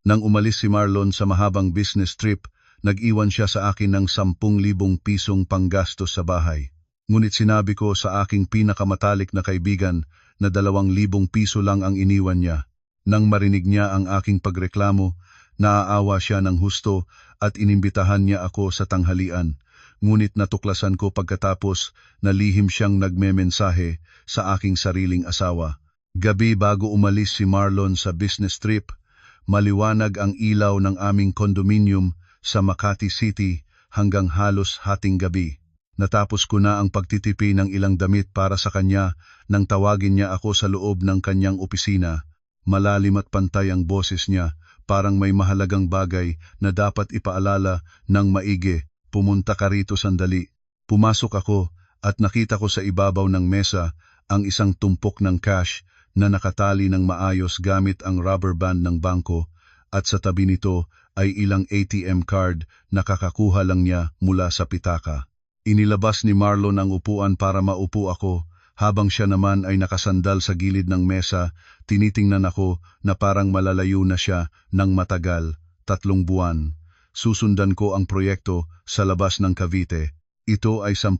Nang umalis si Marlon sa mahabang business trip, nag-iwan siya sa akin ng 10,000 pisong panggastos sa bahay. Ngunit sinabi ko sa aking pinakamatalik na kaibigan na 2,000 piso lang ang iniwan niya. Nang marinig niya ang aking pagreklamo, naaawa siya ng husto at inimbitahan niya ako sa tanghalian. Ngunit natuklasan ko pagkatapos na lihim siyang nagmemensahe sa aking sariling asawa. Gabi bago umalis si Marlon sa business trip, maliwanag ang ilaw ng aming condominium sa Makati City hanggang halos hating gabi. Natapos ko na ang pagtitipi ng ilang damit para sa kanya nang tawagin niya ako sa loob ng kanyang opisina. Malalim at pantay ang boses niya, parang may mahalagang bagay na dapat ipaalala ng maigi. Pumunta ka rito sandali. Pumasok ako at nakita ko sa ibabaw ng mesa ang isang tumpok ng cash na nakatali ng maayos gamit ang rubber band ng bangko, at sa tabi nito ay ilang ATM card na kakakuha lang niya mula sa pitaka. Inilabas ni Marlon ang upuan para maupo ako, habang siya naman ay nakasandal sa gilid ng mesa. Tinitingnan ako na parang malalayo na siya ng matagal, 3 buwan. Susundan ko ang proyekto sa labas ng Cavite. Ito ay 10,000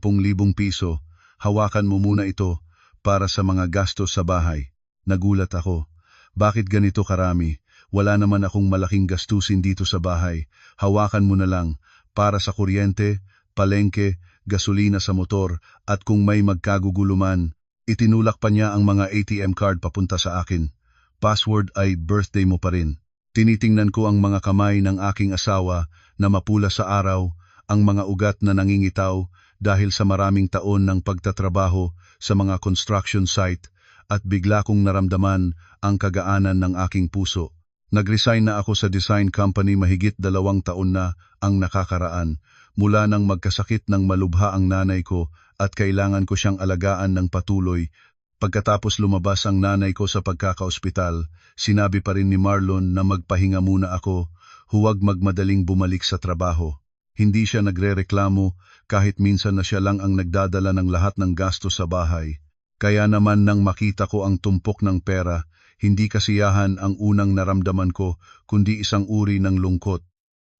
piso. Hawakan mo muna ito para sa mga gastos sa bahay. Nagulat ako. Bakit ganito karami? Wala naman akong malaking gastusin dito sa bahay. Hawakan mo na lang para sa kuryente, palengke, gasolina sa motor, at kung may magkaguguluman. Itinulak pa niya ang mga ATM card papunta sa akin. Password ay birthday mo pa rin. Tinitingnan ko ang mga kamay ng aking asawa na mapula sa araw, ang mga ugat na nangingitaw dahil sa maraming taon ng pagtatrabaho sa mga construction site, at bigla kong naramdaman ang kagaanan ng aking puso. Nag-resign na ako sa design company mahigit 2 taon na ang nakakaraan, mula nang magkasakit ng malubha ang nanay ko at kailangan ko siyang alagaan ng patuloy. Pagkatapos lumabas ang nanay ko sa pagkakaospital, sinabi pa rin ni Marlon na magpahinga muna ako, huwag magmadaling bumalik sa trabaho. Hindi siya nagrereklamo kahit minsan na siya lang ang nagdadala ng lahat ng gastos sa bahay. Kaya naman nang makita ko ang tumpok ng pera, hindi kasiyahan ang unang naramdaman ko, kundi isang uri ng lungkot.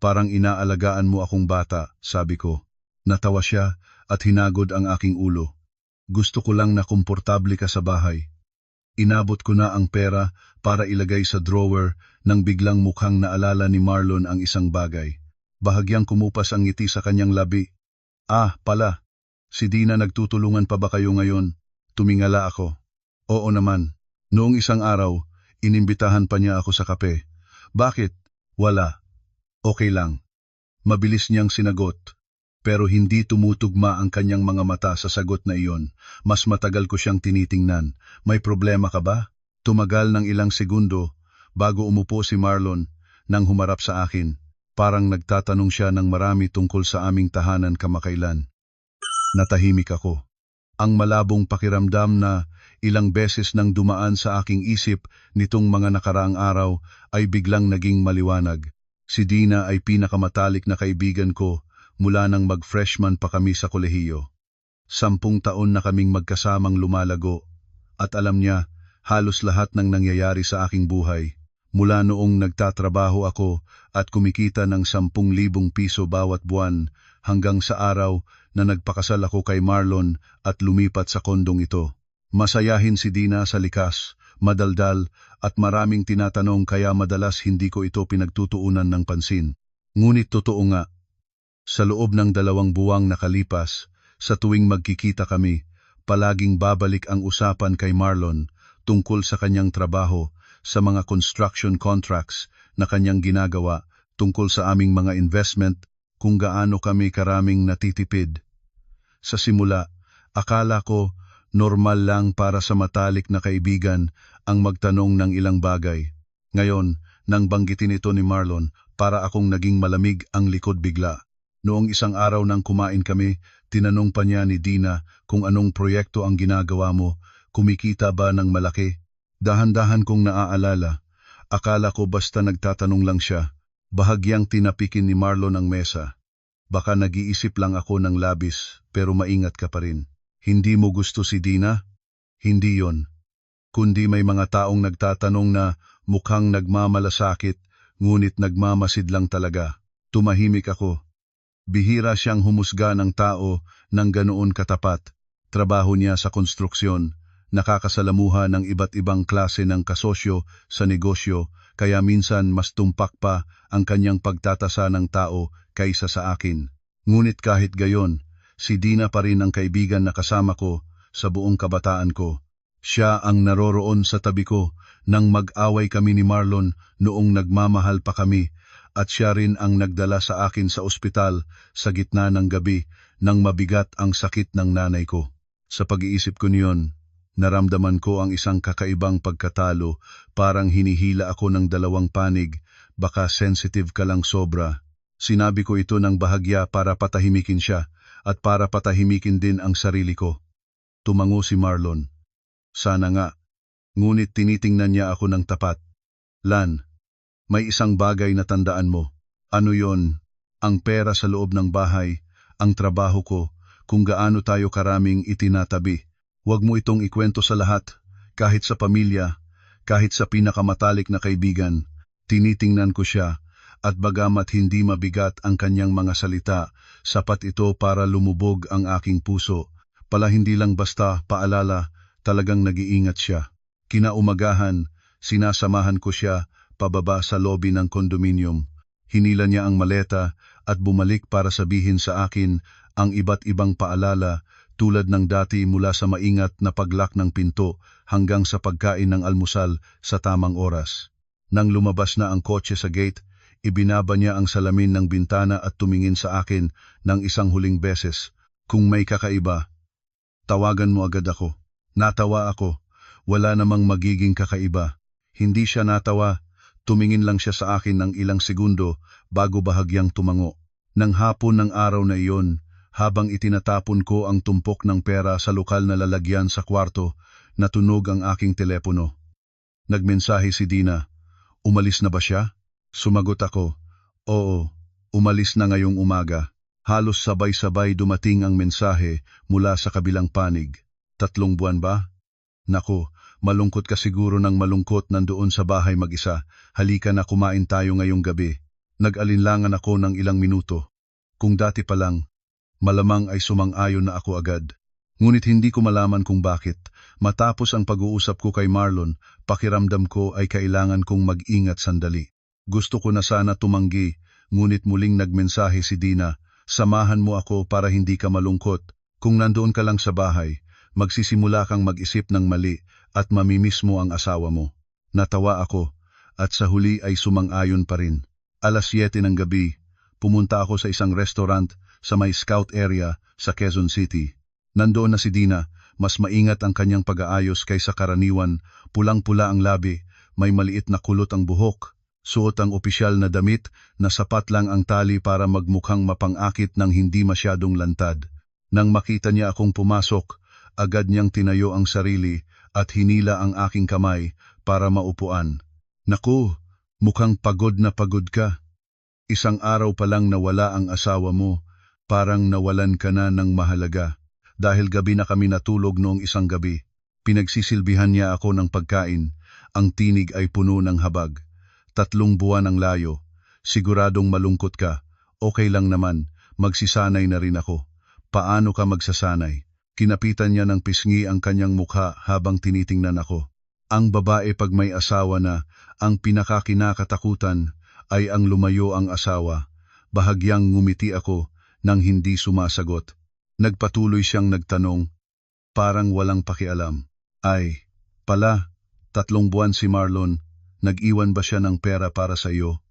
Parang inaalagaan mo akong bata, sabi ko. Natawa siya at hinagod ang aking ulo. Gusto ko lang na komportable ka sa bahay. Inabot ko na ang pera para ilagay sa drawer nang biglang mukhang naalala ni Marlon ang isang bagay. Bahagyang kumupas ang ngiti sa kanyang labi. Ah, pala. Si Dina, nagtutulungan pa ba kayo ngayon? Tumingala ako. Oo naman. Noong isang araw, inimbitahan pa niya ako sa kape. Bakit? Wala. Okay lang. Mabilis niyang sinagot. Pero hindi tumutugma ang kanyang mga mata sa sagot na iyon. Mas matagal ko siyang tinitingnan. May problema ka ba? Tumagal ng ilang segundo bago umupo si Marlon nang humarap sa akin. Parang nagtatanong siya ng marami tungkol sa aming tahanan kamakailan. Natahimik ako. Ang malabong pakiramdam na ilang beses nang dumaan sa aking isip nitong mga nakaraang araw ay biglang naging maliwanag. Si Dina ay pinakamatalik na kaibigan ko mula nang mag-freshman pa kami sa kolehiyo. 10 taon na kaming magkasamang lumalago, at alam niya halos lahat ng nangyayari sa aking buhay. Mula noong nagtatrabaho ako at kumikita ng 10,000 piso bawat buwan hanggang sa araw na nagpakasal ako kay Marlon at lumipat sa kondong ito. Masayahin si Dina sa likas, madaldal at maraming tinatanong, kaya madalas hindi ko ito pinagtutuunan ng pansin. Ngunit totoo nga, sa loob ng 2 buwang nakalipas, sa tuwing magkikita kami, palaging babalik ang usapan kay Marlon tungkol sa kanyang trabaho, sa mga construction contracts na kanyang ginagawa, tungkol sa aming mga investment, kung gaano kami karaming natitipid. Sa simula, akala ko normal lang para sa matalik na kaibigan ang magtanong ng ilang bagay. Ngayon, nang banggitin ito ni Marlon, para akong naging malamig ang likod bigla. Noong isang araw nang kumain kami, tinanong pa niya ni Dina kung anong proyekto ang ginagawa mo, kumikita ba ng malaki? Dahan-dahan kong naaalala. Akala ko basta nagtatanong lang siya. Bahagyang tinapikin ni Marlon ang mesa. Baka nag-iisip lang ako ng labis, pero maingat ka pa rin. Hindi mo gusto si Dina? Hindi yon. Kundi may mga taong nagtatanong na mukhang nagmamalasakit ngunit nagmamasid lang talaga. Tumahimik ako. Bihira siyang humusga ng tao ng ganoon katapat. Trabaho niya sa konstruksyon, nakakasalamuha ng iba't ibang klase ng kasosyo sa negosyo, kaya minsan mas tumpak pa ang kanyang pagtatasa ng tao kaysa sa akin. Ngunit kahit gayon, si Dina pa rin ang kaibigan na kasama ko sa buong kabataan ko. Siya ang naroroon sa tabi ko nang mag-away kami ni Marlon noong nagmamahal pa kami, at siya rin ang nagdala sa akin sa ospital sa gitna ng gabi nang mabigat ang sakit ng nanay ko. Sa pag-iisip ko niyon, naramdaman ko ang isang kakaibang pagkatalo, parang hinihila ako ng dalawang panig, baka sensitive ka lang sobra. Sinabi ko ito ng bahagya para patahimikin siya at para patahimikin din ang sarili ko. Tumango si Marlon. Sana nga. Ngunit tinitingnan niya ako ng tapat. Lan, may isang bagay na tandaan mo. Ano yon? Ang pera sa loob ng bahay, ang trabaho ko, kung gaano tayo karaming itinatabi. Huwag mo itong ikwento sa lahat, kahit sa pamilya, kahit sa pinakamatalik na kaibigan. Tinitingnan ko siya, at bagamat hindi mabigat ang kanyang mga salita, sapat ito para lumubog ang aking puso. Pala hindi lang basta paalala, talagang nag-iingat siya. Kinaumagahan, sinasamahan ko siya pababa sa lobby ng kondominium. Hinila niya ang maleta at bumalik para sabihin sa akin ang iba't ibang paalala, tulad ng dati mula sa maingat na paglock ng pinto hanggang sa pagkain ng almusal sa tamang oras. Nang lumabas na ang kotse sa gate, ibinaba niya ang salamin ng bintana at tumingin sa akin ng isang huling beses. Kung may kakaiba, tawagan mo agad ako. Natawa ako. Wala namang magiging kakaiba. Hindi siya natawa. Tumingin lang siya sa akin ng ilang segundo bago bahagyang tumango. Nang hapon ng araw na iyon, habang itinatapon ko ang tumpok ng pera sa lokal na lalagyan sa kwarto, natunog ang aking telepono. Nagmensahe si Dina. Umalis na ba siya? Sumagot ako. Oo, umalis na ngayong umaga. Halos sabay-sabay dumating ang mensahe mula sa kabilang panig. 3 buwan ba? Nako, malungkot ka siguro ng malungkot nandoon sa bahay mag-isa. Halika na, kumain tayo ngayong gabi. Nag-alinlangan ako ng ilang minuto. Kung dati pa lang, malamang ay sumang-ayon na ako agad. Ngunit hindi ko malaman kung bakit. Matapos ang pag-uusap ko kay Marlon, pakiramdam ko ay kailangan kong mag-ingat sandali. Gusto ko na sana tumanggi, ngunit muling nagmensahe si Dina. Samahan mo ako para hindi ka malungkot. Kung nandoon ka lang sa bahay, magsisimula kang mag-isip ng mali at mamimiss mo ang asawa mo. Natawa ako, at sa huli ay sumang-ayon pa rin. 7:00 ng gabi, pumunta ako sa isang restaurant sa may scout area sa Quezon City. Nandoon na si Dina, mas maingat ang kanyang pag-aayos kaysa karaniwan, pulang-pula ang labi, may maliit na kulot ang buhok, suot ang opisyal na damit na sapat lang ang tali para magmukhang mapang-akit ng hindi masyadong lantad. Nang makita niya akong pumasok, agad niyang tinayo ang sarili at hinila ang aking kamay para maupuan. Naku, mukhang pagod na pagod ka. Isang araw pa lang nawala ang asawa mo, parang nawalan ka na ng mahalaga. Dahil gabi na kami natulog noong isang gabi. Pinagsisilbihan niya ako ng pagkain, ang tinig ay puno ng habag. 3 buwan ang layo, siguradong malungkot ka. Okay lang naman, magsisanay na rin ako. Paano ka magsasanay? Kinapitan niya ng pisngi ang kanyang mukha habang tinitingnan ako. Ang babae pag may asawa na, ang pinakakinakatakutan ay ang lumayo ang asawa. Bahagyang ngumiti ako nang hindi sumasagot. Nagpatuloy siyang nagtanong, parang walang pakialam. Ay, pala, 3 buwan si Marlon, nag-iwan ba siya ng pera para sa iyo?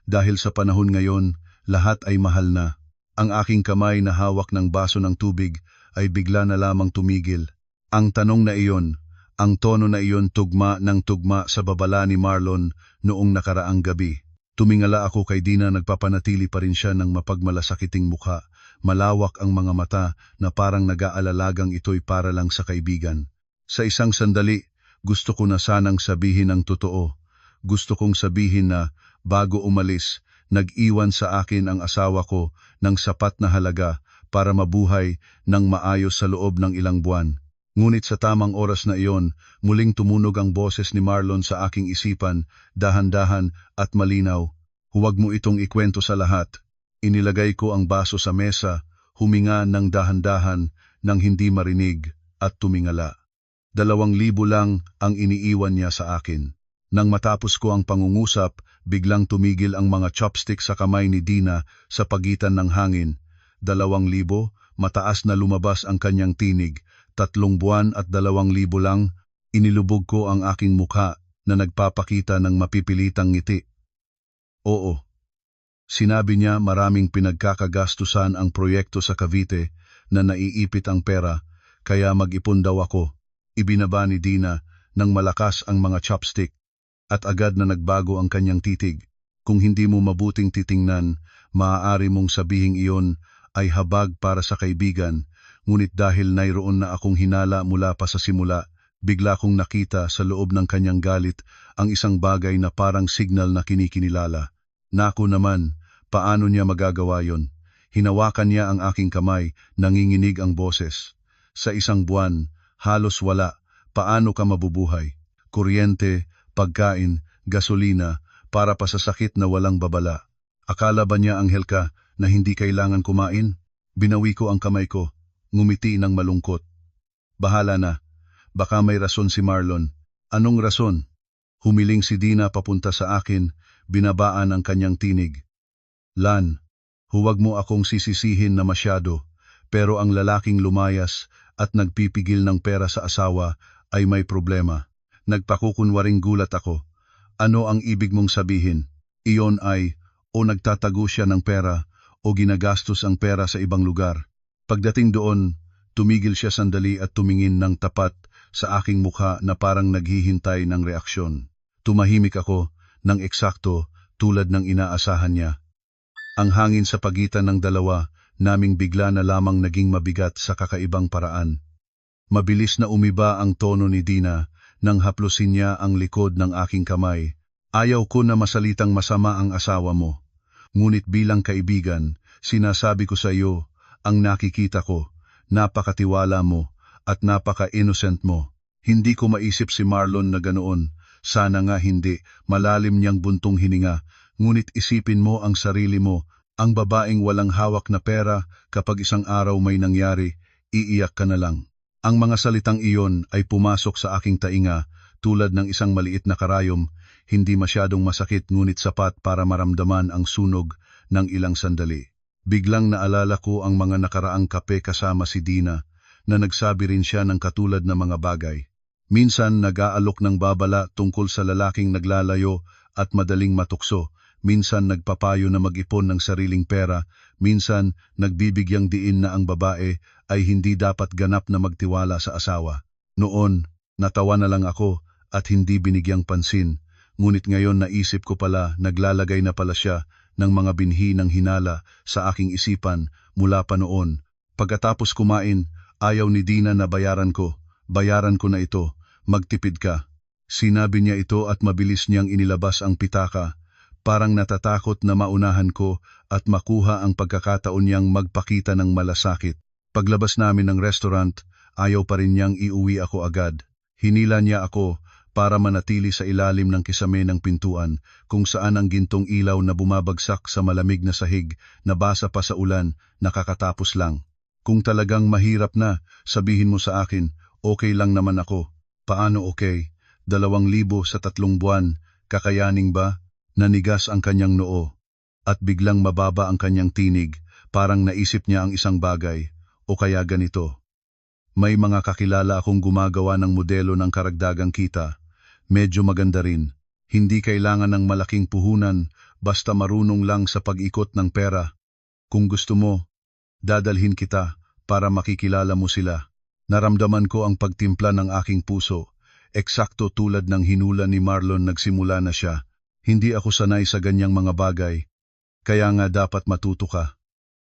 Dahil sa panahon ngayon, lahat ay mahal na. Ang aking kamay na hawak ng baso ng tubig ay bigla na lamang tumigil. Ang tanong na iyon, ang tono na iyon tugma ng tugma sa babala ni Marlon noong nakaraang gabi. Tumingala ako kay Dina, nagpapanatili pa rin siya ng mapagmalasakiting mukha. Malawak ang mga mata na parang nag-aalalagang ito'y para lang sa kaibigan. Sa isang sandali, gusto ko na sanang sabihin ang totoo. Gusto kong sabihin na, bago umalis, nag-iwan sa akin ang asawa ko ng sapat na halaga para mabuhay ng maayos sa loob ng ilang buwan. Ngunit sa tamang oras na iyon, muling tumunog ang boses ni Marlon sa aking isipan, dahan-dahan at malinaw. Huwag mo itong ikwento sa lahat. Inilagay ko ang baso sa mesa, huminga ng dahan-dahan nang hindi marinig at tumingala. 2,000 lang ang iniiwan niya sa akin. Nang matapos ko ang pangungusap, biglang tumigil ang mga chopstick sa kamay ni Dina sa pagitan ng hangin. 2,000, mataas na lumabas ang kanyang tinig. 3 buwan at 2,000 lang, inilubog ko ang aking mukha na nagpapakita ng mapipilitang ngiti. Oo. Sinabi niya maraming pinagkakagastusan ang proyekto sa Cavite na naiipit ang pera, kaya mag-ipon daw ako. Ibinaba ni Dina ng malakas ang mga chopstick at agad na nagbago ang kanyang titig. Kung hindi mo mabuting titingnan, maaari mong sabihing iyon ay habag para sa kaibigan, ngunit dahil nayroon na akong hinala mula pa sa simula, bigla kong nakita sa loob ng kanyang galit ang isang bagay na parang signal na kinikinilala. Naku naman, paano niya magagawa yon? Hinawakan niya ang aking kamay, nanginginig ang boses. Sa 1 buwan, halos wala. Paano ka mabubuhay? Kuryente, pagkain, gasolina, para pa sa sakit na walang babala. Akala ba niya anghel ka na hindi kailangan kumain? Binawi ko ang kamay ko. Ngumiti ng malungkot. Bahala na. Baka may rason si Marlon. Anong rason? Humiling si Dina papunta sa akin, binabaan ang kanyang tinig. Lan, huwag mo akong sisisihin na masyado, pero ang lalaking lumayas at nagpipigil ng pera sa asawa ay may problema. Nagpakukunwaring gulat ako. Ano ang ibig mong sabihin? Iyon ay, o nagtatago siya ng pera, o ginagastos ang pera sa ibang lugar. Pagdating doon, tumigil siya sandali at tumingin ng tapat sa aking mukha na parang naghihintay ng reaksyon. Tumahimik ako ng eksakto tulad ng inaasahan niya. Ang hangin sa pagitan ng dalawa naming bigla na lamang naging mabigat sa kakaibang paraan. Mabilis na umiba ang tono ni Dina nang haplusin niya ang likod ng aking kamay. Ayaw ko na masalitang masama ang asawa mo. Ngunit bilang kaibigan, sinasabi ko sa iyo, ang nakikita ko, napakatiwala mo at napaka-innocent mo. Hindi ko maisip si Marlon na ganoon. Sana nga hindi, malalim niyang buntong hininga. Ngunit isipin mo ang sarili mo, ang babaeng walang hawak na pera, kapag isang araw may nangyari, iiyak ka na lang. Ang mga salitang iyon ay pumasok sa aking tainga, tulad ng isang maliit na karayom, hindi masyadong masakit ngunit sapat para maramdaman ang sunog ng ilang sandali. Biglang naalala ko ang mga nakaraang kape kasama si Dina, na nagsabi rin siya ng katulad na mga bagay. Minsan nag-aalok ng babala tungkol sa lalaking naglalayo at madaling matukso, minsan nagpapayo na mag-ipon ng sariling pera, minsan nagbibigyang diin na ang babae ay hindi dapat ganap na magtiwala sa asawa. Noon, natawa na lang ako at hindi binigyang pansin, ngunit ngayon naisip ko pala naglalagay na pala siya ng mga binhi ng hinala sa aking isipan mula pa noon. Pagkatapos kumain, ayaw ni Dina na bayaran ko na ito, magtipid ka. Sinabi niya ito at mabilis niyang inilabas ang pitaka, parang natatakot na maunahan ko at makuha ang pagkakataon niyang magpakita ng malasakit. Paglabas namin ng restaurant, ayaw pa rin niyang iuwi ako agad. Hinila niya ako para manatili sa ilalim ng kisame ng pintuan, kung saan ang gintong ilaw na bumabagsak sa malamig na sahig, nabasa pa sa ulan, nakakatapos lang. Kung talagang mahirap na, sabihin mo sa akin, okay lang naman ako. Paano okay? 2,000 sa 3 buwan, kakayaning ba? Nanigas ang kanyang noo, at biglang mababa ang kanyang tinig, parang naisip niya ang isang bagay, o kaya ganito. May mga kakilala akong gumagawa ng modelo ng karagdagang kita, medyo maganda rin. Hindi kailangan ng malaking puhunan, basta marunong lang sa pag-ikot ng pera. Kung gusto mo, dadalhin kita para makikilala mo sila. Naramdaman ko ang pagtimpla ng aking puso, eksakto tulad ng hinula ni Marlon. Nagsimula na siya. Hindi ako sanay sa ganyang mga bagay, kaya nga dapat matuto ka.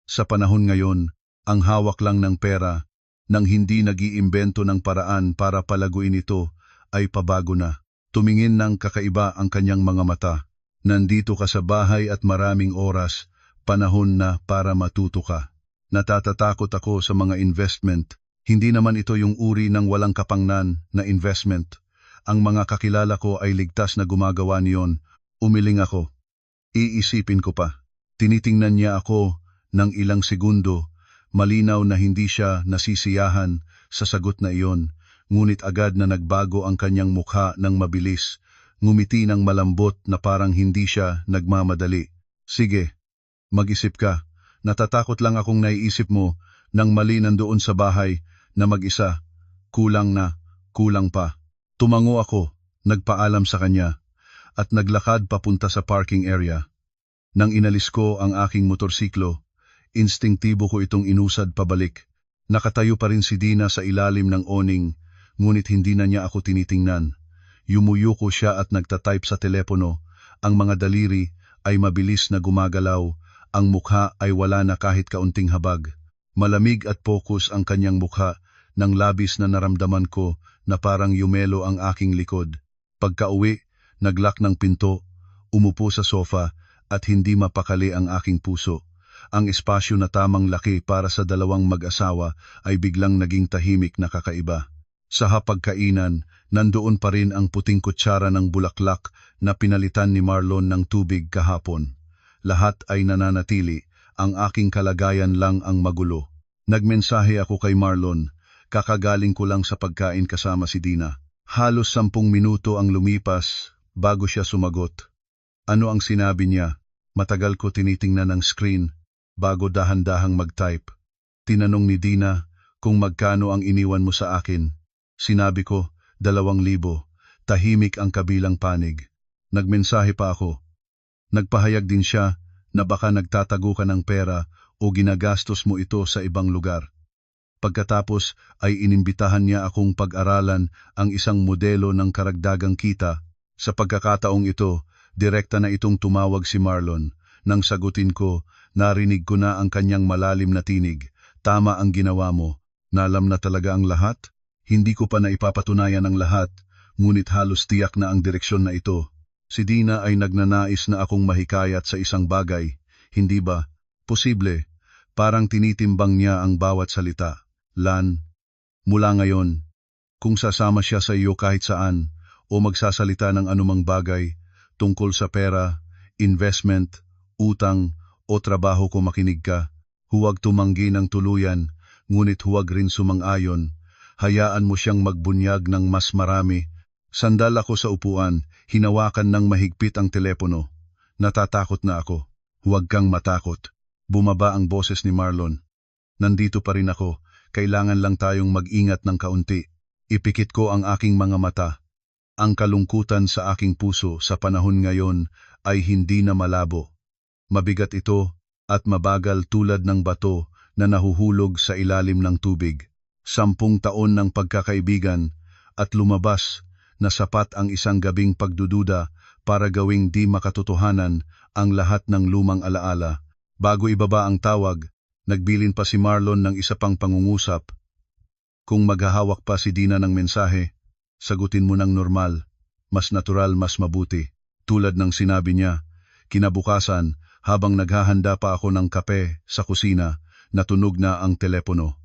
Sa panahon ngayon, ang hawak lang ng pera, nang hindi nag-iimbento ng paraan para palaguin ito, ay pabago na. Tumingin ng kakaiba ang kanyang mga mata. Nandito ka sa bahay at maraming oras, panahon na para matuto ka. Natatatakot ako sa mga investment, Hindi naman ito yung uri ng walang kapangnan na investment. Ang mga kakilala ko ay ligtas na gumagawa niyon. Umiling ako. Iisipin ko pa. Tinitingnan niya ako ng ilang segundo. Malinaw na hindi siya nasisiyahan sa sagot na iyon. Ngunit agad na nagbago ang kanyang mukha ng mabilis. Ngumiti ng malambot na parang hindi siya nagmamadali. Sige, mag-isip ka. Natatakot lang akong naiisip mo nang mali nandoon sa bahay na mag-isa. Kulang na, kulang pa. Tumango ako, nagpaalam sa kanya, at naglakad papunta sa parking area. Nang inalis ko ang aking motorsiklo, instingtibo ko itong inusad pabalik. Nakatayo pa rin si Dina sa ilalim ng awning, ngunit hindi na niya ako tinitingnan. Yumuyo ko siya at nagtatype sa telepono. Ang mga daliri ay mabilis na gumagalaw, ang mukha ay wala na kahit kaunting habag. Malamig at focus ang kanyang mukha, nang labis na naramdaman ko na parang yumelo ang aking likod. Pagka-uwi, naglock ng pinto, umupo sa sofa at hindi mapakali ang aking puso. Ang espasyo na tamang laki para sa dalawang mag-asawa ay biglang naging tahimik na kakaiba. Sa hapagkainan, nandoon pa rin ang puting kutsara ng bulaklak na pinalitan ni Marlon ng tubig kahapon. Lahat ay nananatili, ang aking kalagayan lang ang magulo. Nagmensahe ako kay Marlon. Kakagaling ko lang sa pagkain kasama si Dina. Halos 10 minuto ang lumipas bago siya sumagot. Ano ang sinabi niya? Matagal ko tinitingnan ang screen bago dahan-dahang mag-type. Tinanong ni Dina kung magkano ang iniwan mo sa akin. Sinabi ko, 2,000. Tahimik ang kabilang panig. Nagmensahe pa ako. Nagpahayag din siya na baka nagtatago ka ng pera o ginagastos mo ito sa ibang lugar. Pagkatapos ay inimbitahan niya akong pag-aralan ang isang modelo ng karagdagang kita. Sa pagkakataong ito, direkta na itong tumawag si Marlon. Nang sagutin ko, narinig ko na ang kanyang malalim na tinig. Tama ang ginawa mo. Nalam na talaga ang lahat? Hindi ko pa naipapatunayan ang lahat, ngunit halos tiyak na ang direksyon na ito. Si Dina ay nagnanais na akong mahikayat sa isang bagay. Hindi ba? Posible. Parang tinitimbang niya ang bawat salita. Lan, mula ngayon, kung sasama siya sa iyo kahit saan o magsasalita ng anumang bagay tungkol sa pera, investment, utang o trabaho ko, makinig ka. Huwag tumanggi ng tuluyan, ngunit huwag rin sumang-ayon. Hayaan mo siyang magbunyag ng mas marami. Sandal ako sa upuan, hinawakan ng mahigpit ang telepono. Natatakot na ako. Huwag kang matakot. Bumaba ang boses ni Marlon. Nandito pa rin ako. Kailangan lang tayong mag-ingat ng kaunti. Ipikit ko ang aking mga mata. Ang kalungkutan sa aking puso sa panahon ngayon ay hindi na malabo. Mabigat ito at mabagal tulad ng bato na nahuhulog sa ilalim ng tubig. 10 taon ng pagkakaibigan at lumabas na sapat ang isang gabing pagdududa para gawing di makatotohanan ang lahat ng lumang alaala. Bago ibaba ang tawag, nagbilin pa si Marlon ng isa pang pangungusap. Kung maghahawak pa si Dina ng mensahe, sagutin mo ng normal, mas natural, mas mabuti. Tulad ng sinabi niya, kinabukasan, habang naghahanda pa ako ng kape sa kusina, natunog na ang telepono.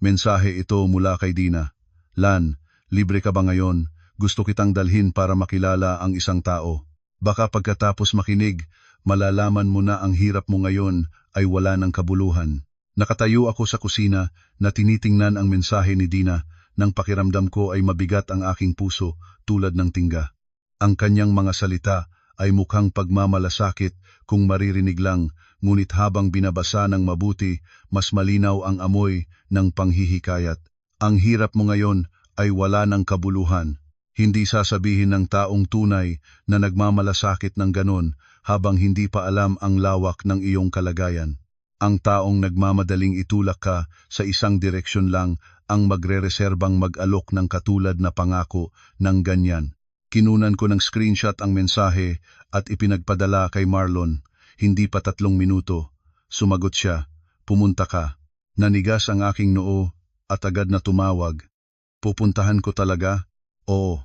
Mensahe ito mula kay Dina. Lan, libre ka ba ngayon? Gusto kitang dalhin para makilala ang isang tao. Baka pagkatapos makinig, malalaman mo na ang hirap mo ngayon ay wala ng kabuluhan. Nakatayo ako sa kusina na tinitingnan ang mensahe ni Dina nang pakiramdam ko ay mabigat ang aking puso tulad ng tingga. Ang kanyang mga salita ay mukhang pagmamalasakit kung maririnig lang, ngunit habang binabasa ng mabuti, mas malinaw ang amoy ng panghihikayat. Ang hirap mo ngayon ay wala ng kabuluhan. Hindi sasabihin ng taong tunay na nagmamalasakit ng ganon habang hindi pa alam ang lawak ng iyong kalagayan. Ang taong nagmamadaling itulak ka sa isang direksyon lang ang magrereserbang mag-alok ng katulad na pangako ng ganyan. Kinunan ko ng screenshot ang mensahe at ipinagpadala kay Marlon. Hindi pa 3 minuto. Sumagot siya. Pumunta ka. Nanigas ang aking noo at agad na tumawag. Pupuntahan ko talaga? Oo.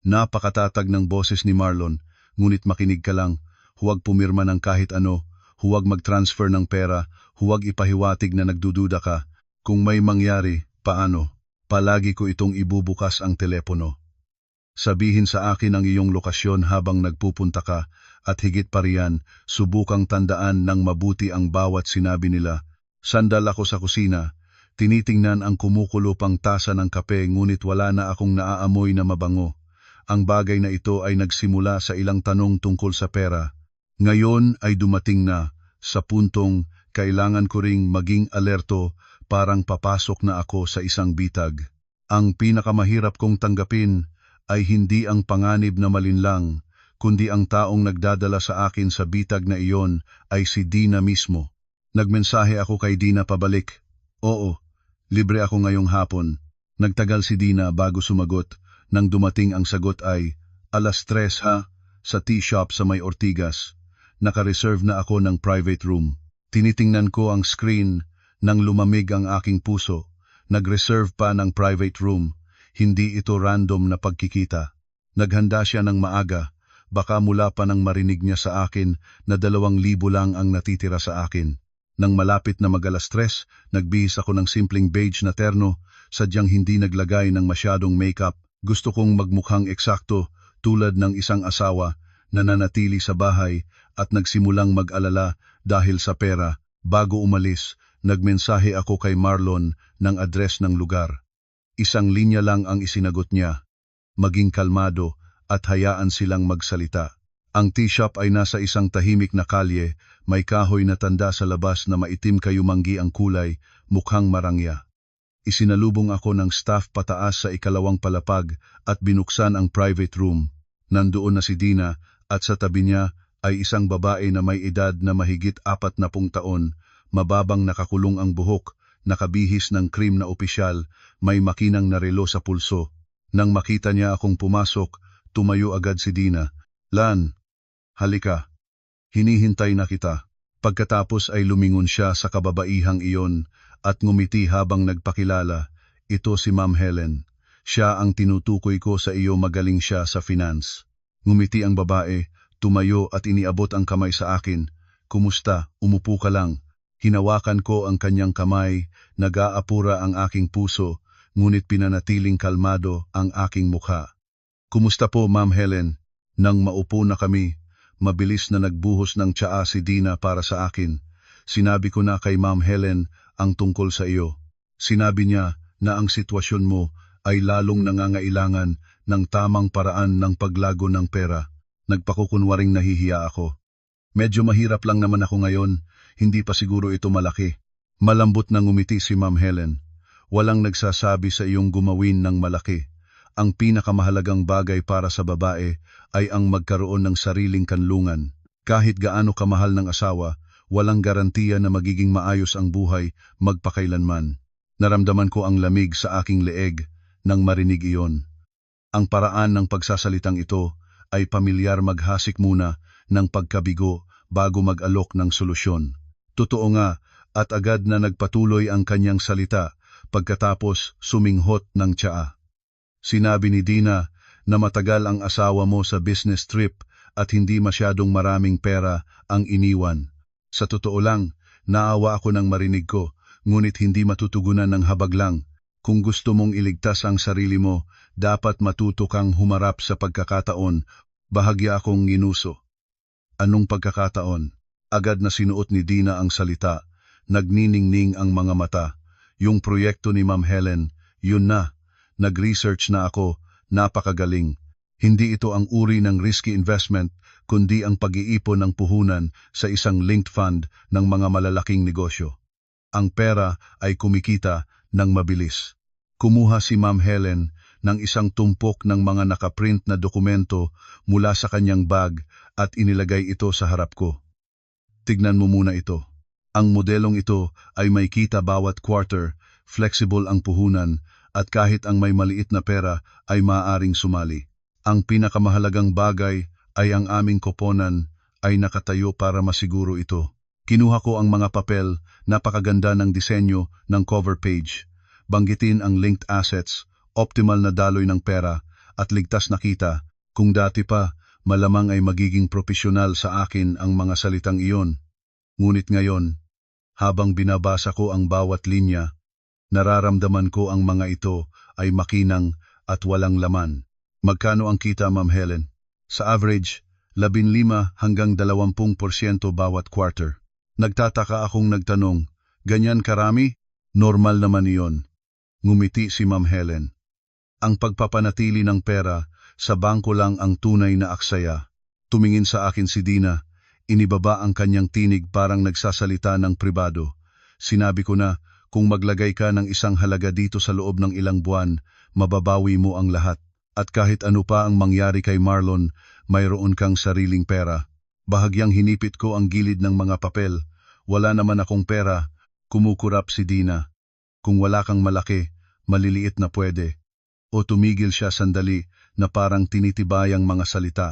Napakatatag ng boses ni Marlon, ngunit makinig ka lang. Huwag pumirma ng kahit ano. Huwag mag-transfer ng pera. Huwag ipahiwatig na nagdududa ka. Kung may mangyari, Paano? Palagi ko itong ibubukas ang telepono. Sabihin sa akin ang iyong lokasyon habang nagpupunta ka at higit pa riyan, subukang tandaan ng mabuti ang bawat sinabi nila. Sandal ako sa kusina, tinitingnan ang kumukulo pang tasa ng kape ngunit wala na akong naaamoy na mabango. Ang bagay na ito ay nagsimula sa ilang tanong tungkol sa pera. Ngayon ay dumating na sa puntong kailangan ko ring maging alerto, parang papasok na ako sa isang bitag. Ang pinakamahirap kong tanggapin ay hindi ang panganib na malinlang, kundi ang taong nagdadala sa akin sa bitag na iyon ay si Dina mismo. Nagmensahe ako kay Dina pabalik. Oo, libre ako ngayong hapon. Nagtagal si Dina bago sumagot. Nang dumating ang sagot ay, 3:00 ha, sa tea shop sa may Ortigas. Naka-reserve na ako ng private room. Tinitingnan ko ang screen nang lumamig ang aking puso. Nag-reserve pa ng private room. Hindi ito random na pagkikita. Naghanda siya ng maaga. Baka mula pa nang marinig niya sa akin na 2,000 lang ang natitira sa akin. Nang malapit na mag-3:00, nagbihis ako ng simpleng beige na terno, sadyang hindi naglagay ng masyadong makeup. Gusto kong magmukhang eksakto tulad ng isang asawa na nanatili sa bahay at nagsimulang mag-alala dahil sa pera. Bago umalis, nagmensahe ako kay Marlon ng address ng lugar. Isang linya lang ang isinagot niya. Maging kalmado at hayaan silang magsalita. Ang tea shop ay nasa isang tahimik na kalye, may kahoy na tanda sa labas na maitim kayumanggi ang kulay, mukhang marangya. Isinalubong ako ng staff pataas sa ikalawang palapag at binuksan ang private room. Nandoon na si Dina at sa tabi niya ay isang babae na may edad na mahigit 40 taon, mababang nakakulong ang buhok, nakabihis ng cream na opisyal, may makinang na relo sa pulso. Nang makita niya akong pumasok, tumayo agad si Dina. Lan, halika. Hinihintay na kita. Pagkatapos ay lumingon siya sa kababaihang iyon at ngumiti habang nagpakilala. Ito si Ma'am Helen. Siya ang tinutukoy ko sa iyo, magaling siya sa finance. Ngumiti ang babae, tumayo at iniabot ang kamay sa akin. Kumusta? Umupo ka lang. Hinawakan ko ang kanyang kamay, nag-aapura ang aking puso, ngunit pinanatiling kalmado ang aking mukha. Kumusta po, Ma'am Helen? Nang maupo na kami, mabilis na nagbuhos ng tsaa si Dina para sa akin. Sinabi ko na kay Ma'am Helen ang tungkol sa iyo. Sinabi niya na ang sitwasyon mo ay lalong nangangailangan ng tamang paraan ng paglago ng pera. Nagpakukunwaring nahihiya ako. Medyo mahirap lang naman ako ngayon, hindi pa siguro ito malaki. Malambot na ngumiti si Ma'am Helen. Walang nagsasabi sa iyong gumawin ng malaki. Ang pinakamahalagang bagay para sa babae ay ang magkaroon ng sariling kanlungan. Kahit gaano kamahal ng asawa, walang garantiya na magiging maayos ang buhay magpakailanman. Naramdaman ko ang lamig sa aking leeg nang marinig iyon. Ang paraan ng pagsasalitang ito ay pamilyar, maghasik muna ng pagkabigo bago mag-alok ng solusyon. Totoo nga, at agad na nagpatuloy ang kanyang salita pagkatapos suminghot ng tsaa. Sinabi ni Dina na matagal ang asawa mo sa business trip at hindi masyadong maraming pera ang iniwan. Sa totoo lang, naawa ako nang marinig ko, ngunit hindi matutugunan ng habag lang. Kung gusto mong iligtas ang sarili mo, dapat matuto kang humarap sa pagkakataon. Bahagya akong ginuso. Anong pagkakataon? Agad na sinuot ni Dina ang salita. Nagniningning ang mga mata. Yung proyekto ni Ma'am Helen, yun na. Nag-research na ako, napakagaling. Hindi ito ang uri ng risky investment, kundi ang pag-iipon ng puhunan sa isang linked fund ng mga malalaking negosyo. Ang pera ay kumikita ng mabilis. Kumuha si Ma'am Helen ng isang tumpok ng mga nakaprint na dokumento mula sa kanyang bag at inilagay ito sa harap ko. Tignan mo muna ito. Ang modelong ito ay may kita bawat quarter, flexible ang puhunan, at kahit ang may maliit na pera ay maaaring sumali. Ang pinakamahalagang bagay ay ang aming koponan ay nakatayo para masiguro ito. Kinuha ko ang mga papel, napakaganda ng disenyo ng cover page. Banggitin ang linked assets, optimal na daloy ng pera, at ligtas na kita. Kung dati pa, malamang ay magiging propesyonal sa akin ang mga salitang iyon. Ngunit ngayon, habang binabasa ko ang bawat linya, Nararamdaman ko ang mga ito ay makinang at walang laman. Magkano ang kita, Ma'am Helen? Sa average, 15 hanggang 20% bawat quarter. Nagtataka akong nagtanong, ganyan karami? Normal naman iyon. Ngumiti si Ma'am Helen. Ang pagpapanatili ng pera sa bangko lang ang tunay na aksaya. Tumingin sa akin si Dina, inibaba ang kanyang tinig parang nagsasalita ng pribado. Sinabi ko na, kung maglagay ka ng isang halaga dito sa loob ng ilang buwan, mababawi mo ang lahat. At kahit ano pa ang mangyari kay Marlon, mayroon kang sariling pera. Bahagyang hinipit ko ang gilid ng mga papel. Wala naman akong pera, kumukurap si Dina. Kung wala kang malaki, maliliit na pwede. O tumigil siya sandali na parang tinitibayang mga salita.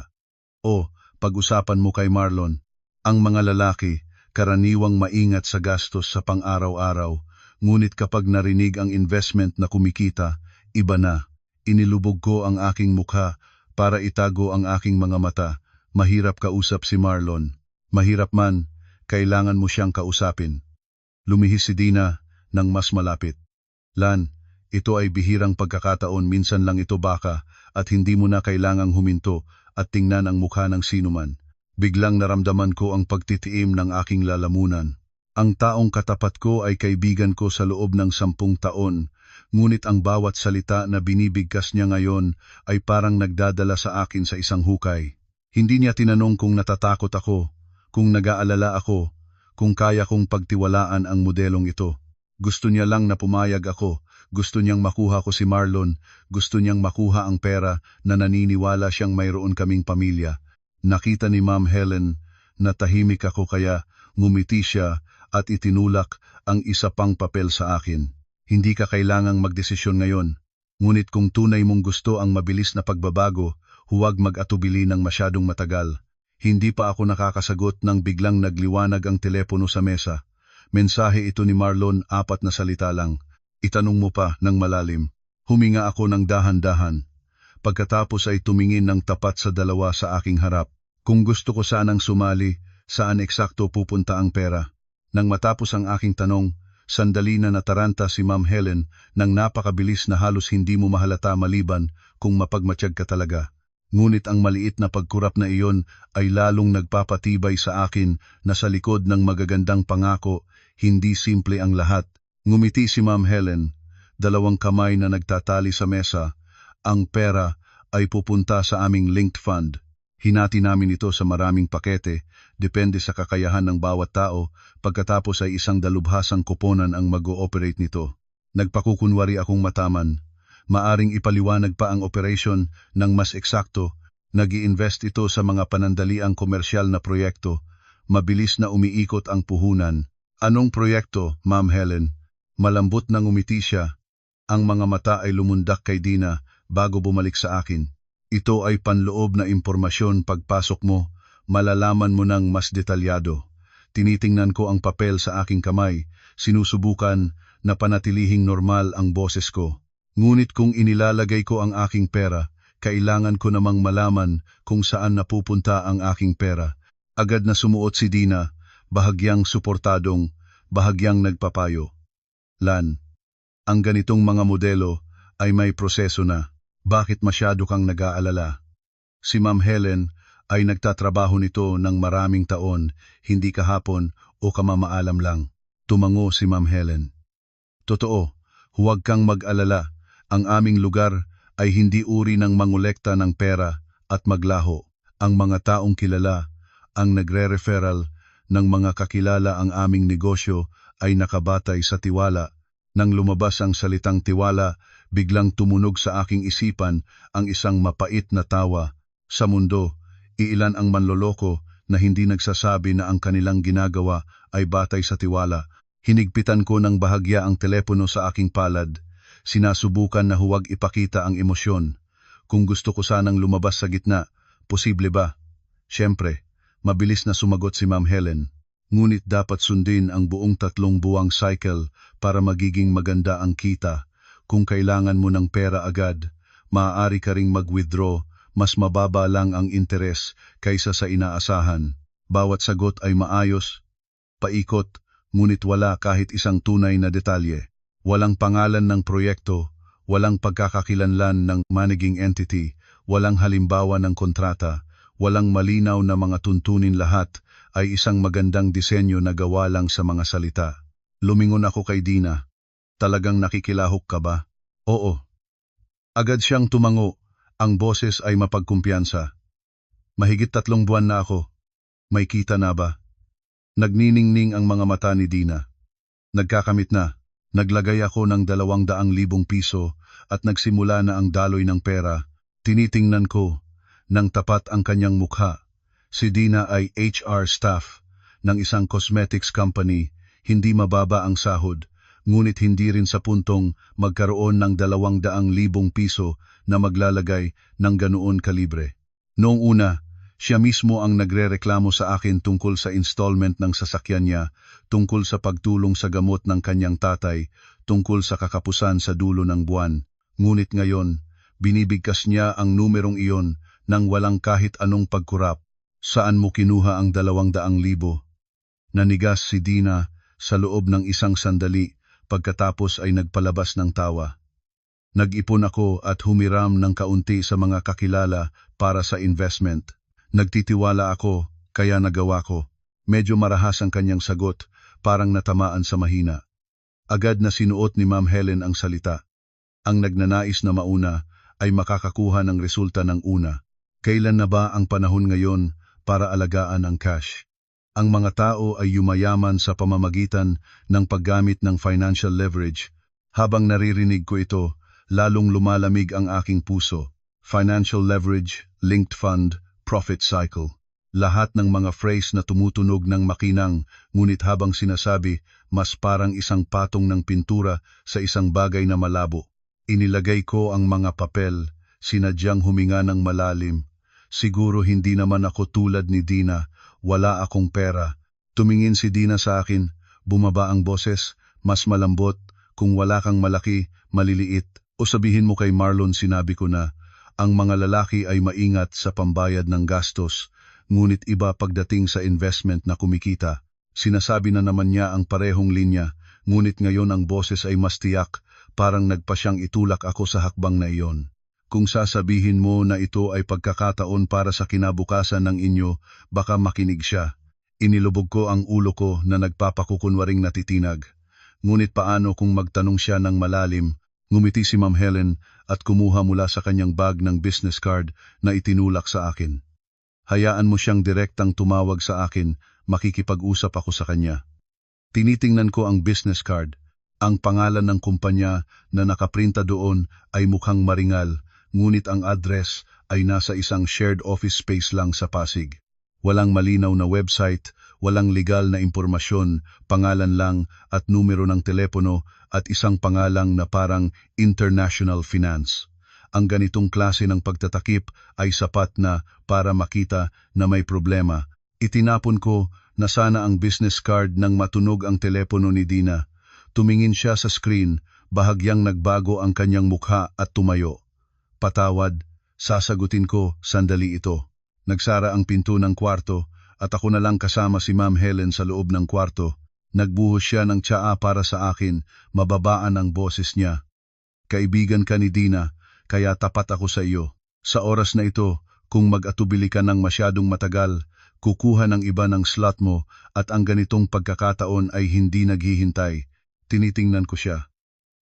O, pag-usapan mo kay Marlon. Ang mga lalaki, karaniwang maingat sa gastos sa pang-araw-araw, ngunit kapag narinig ang investment na kumikita, iba na. Inilubog ko ang aking mukha para itago ang aking mga mata. Mahirap kausap si Marlon. Mahirap man, kailangan mo siyang kausapin. Lumihis si Dina ng mas malapit. Lan, ito ay bihirang pagkakataon, minsan lang ito baka, at hindi mo na kailangang huminto at tingnan ang mukha ng sinuman. Biglang naramdaman ko ang pagtitiim ng aking lalamunan. Ang taong katapat ko ay kaibigan ko sa loob ng 10 taon, ngunit ang bawat salita na binibigkas niya ngayon ay parang nagdadala sa akin sa isang hukay. Hindi niya tinanong kung natatakot ako, kung nag-aalala ako, kung kaya kong pagtiwalaan ang modelong ito. Gusto niya lang na pumayag ako, gusto niyang makuha ko si Marlon, gusto niyang makuha ang pera na naniniwala siyang mayroon kaming pamilya. Nakita ni Ma'am Helen na tahimik ako kaya ngumiti siya at itinulak ang isa pang papel sa akin. Hindi ka kailangang magdesisyon ngayon, ngunit kung tunay mong gusto ang mabilis na pagbabago, huwag mag-atubili ng masyadong matagal. Hindi pa ako nakakasagot nang biglang nagliwanag ang telepono sa mesa. Mensahe ito ni Marlon, 4 na salita lang. Itanong mo pa ng malalim. Huminga ako ng dahan-dahan. Pagkatapos ay tumingin ng tapat sa dalawa sa aking harap. Kung gusto ko sanang sumali, saan eksakto pupunta ang pera? Nang matapos ang aking tanong, sandali na nataranta si Ma'am Helen nang napakabilis na halos hindi mo mahalata maliban kung mapagmatsyag ka talaga. Ngunit ang maliit na pagkurap na iyon ay lalong nagpapatibay sa akin na sa likod ng magagandang pangako, hindi simple ang lahat. Ngumiti si Ma'am Helen, 2 kamay na nagtatali sa mesa. Ang pera ay pupunta sa aming linked fund. Hinati namin ito sa maraming pakete, depende sa kakayahan ng bawat tao, pagkatapos ay isang dalubhasang kuponan ang mag-ooperate nito. Nagpakukunwari akong mataman. Maaring ipaliwanag pa ang operation ng mas eksakto, nag-i-invest ito sa mga panandaliang komersyal na proyekto, mabilis na umiikot ang puhunan. Anong proyekto, Ma'am Helen? Malambot na ngumiti siya. Ang mga mata ay lumundak kay Dina bago bumalik sa akin. Ito ay panloob na impormasyon, pagpasok mo, malalaman mo ng mas detalyado. Tinitingnan ko ang papel sa aking kamay, sinusubukan na panatilihing normal ang boses ko. Ngunit kung inilalagay ko ang aking pera, kailangan ko namang malaman kung saan napupunta ang aking pera. Agad na sumuot si Dina, bahagyang suportadong, bahagyang nagpapayo. Lan, ang ganitong mga modelo ay may proseso na. Bakit masyado kang nag-aalala? Si Ma'am Helen ay nagtatrabaho nito ng maraming taon, hindi kahapon o kamamaalam lang. Tumango si Ma'am Helen. Totoo, huwag kang mag-alala. Ang aming lugar ay hindi uri ng mangolekta ng pera at maglaho. Ang mga taong kilala, ang nagre-referral ng mga kakilala ang aming negosyo ay nakabatay sa tiwala. Nang lumabas ang salitang tiwala, biglang tumunog sa aking isipan ang isang mapait na tawa. Sa mundo, iilan ang manloloko na hindi nagsasabi na ang kanilang ginagawa ay batay sa tiwala. Hinigpitan ko ng bahagya ang telepono sa aking palad. Sinasubukan na huwag ipakita ang emosyon. Kung gusto ko sanang lumabas sa gitna, posible ba? Siyempre, mabilis na sumagot si Ma'am Helen. Ngunit dapat sundin ang buong 3 buwang cycle para magiging maganda ang kita. Kung kailangan mo ng pera agad, maaari ka ring mag-withdraw, mas mababa lang ang interes kaysa sa inaasahan. Bawat sagot ay maayos, paikot, ngunit wala kahit isang tunay na detalye. Walang pangalan ng proyekto, walang pagkakakilanlan ng managing entity, walang halimbawa ng kontrata, walang malinaw na mga tuntunin, lahat ay isang magandang disenyo na gawa lang sa mga salita. Lumingon ako kay Dina. Talagang nakikilahok ka ba? Oo. Agad siyang tumango. Ang boses ay mapagkumpiyansa. Mahigit 3 buwan na ako. May kita na ba? Nagniningning ang mga mata ni Dina. Nagkakamit na. Naglagay ako ng 200,000 piso at nagsimula na ang daloy ng pera. Tinitingnan ko. Nang tapat ang kanyang mukha. Si Dina ay HR staff ng isang cosmetics company. Hindi mababa ang sahod, ngunit hindi rin sa puntong magkaroon ng 200,000 piso na maglalagay ng ganoon kalibre. Noong una, siya mismo ang nagrereklamo sa akin tungkol sa installment ng sasakyan niya, tungkol sa pagtulong sa gamot ng kanyang tatay, tungkol sa kakapusan sa dulo ng buwan. Ngunit ngayon, binibigkas niya ang numerong iyon nang walang kahit anong pagkurap. Saan mo kinuha ang 200,000? Nanigas si Dina sa loob ng isang sandali, pagkatapos ay nagpalabas ng tawa. Nag-ipon ako at humiram ng kaunti sa mga kakilala para sa investment. Nagtitiwala ako, kaya nagawa ko. Medyo marahas ang kanyang sagot, parang natamaan sa mahina. Agad na sinuot ni Ma'am Helen ang salita. Ang nagnanais na mauna ay makakakuha ng resulta ng una. Kailan na ba ang panahon ngayon para alagaan ang cash? Ang mga tao ay yumayaman sa pamamagitan ng paggamit ng financial leverage. Habang naririnig ko ito, lalong lumalamig ang aking puso. Financial leverage, linked fund, profit cycle. Lahat ng mga phrase na tumutunog ng makinang, ngunit habang sinasabi, mas parang isang patong ng pintura sa isang bagay na malabo. Inilagay ko ang mga papel, sinadyang huminga ng malalim. Siguro hindi naman ako tulad ni Dina, wala akong pera. Tumingin si Dina sa akin, bumaba ang boses, mas malambot, kung wala kang malaki, maliliit. O sabihin mo kay Marlon, sinabi ko na, ang mga lalaki ay maingat sa pambayad ng gastos, ngunit iba pagdating sa investment na kumikita. Sinasabi na naman niya ang parehong linya, ngunit ngayon ang boses ay mas tiyak, parang nagpa siyang itulak ako sa hakbang na iyon. Kung sasabihin mo na ito ay pagkakataon para sa kinabukasan ng inyo, baka makinig siya. Inilubog ko ang ulo ko na nagpapakukunwaring natitinag. Ngunit paano kung magtanong siya ng malalim? Ngumiti si Ma'am Helen at kumuha mula sa kanyang bag ng business card na itinulak sa akin. Hayaan mo siyang direktang tumawag sa akin, makikipag-usap ako sa kanya. Tinitingnan ko ang business card. Ang pangalan ng kumpanya na nakaprinta doon ay mukhang maringal, ngunit ang address ay nasa isang shared office space lang sa Pasig. Walang malinaw na website, walang legal na impormasyon, pangalan lang at numero ng telepono at isang pangalang na parang International Finance. Ang ganitong klase ng pagtatakip ay sapat na para makita na may problema. Itinapon ko na sana ang business card nang matunog ang telepono ni Dina. Tumingin siya sa screen, bahagyang nagbago ang kanyang mukha at tumayo. Patawad, sasagutin ko, sandali ito. Nagsara ang pinto ng kwarto at ako na lang kasama si Ma'am Helen sa loob ng kwarto. Nagbuhos siya ng tsaa para sa akin, mababaan ang boses niya. Kaibigan ka ni Dina, kaya tapat ako sa iyo. Sa oras na ito, kung mag-atubili ka ng masyadong matagal, kukuha ng iba ng slot mo at ang ganitong pagkakataon ay hindi naghihintay. Tinitingnan ko siya.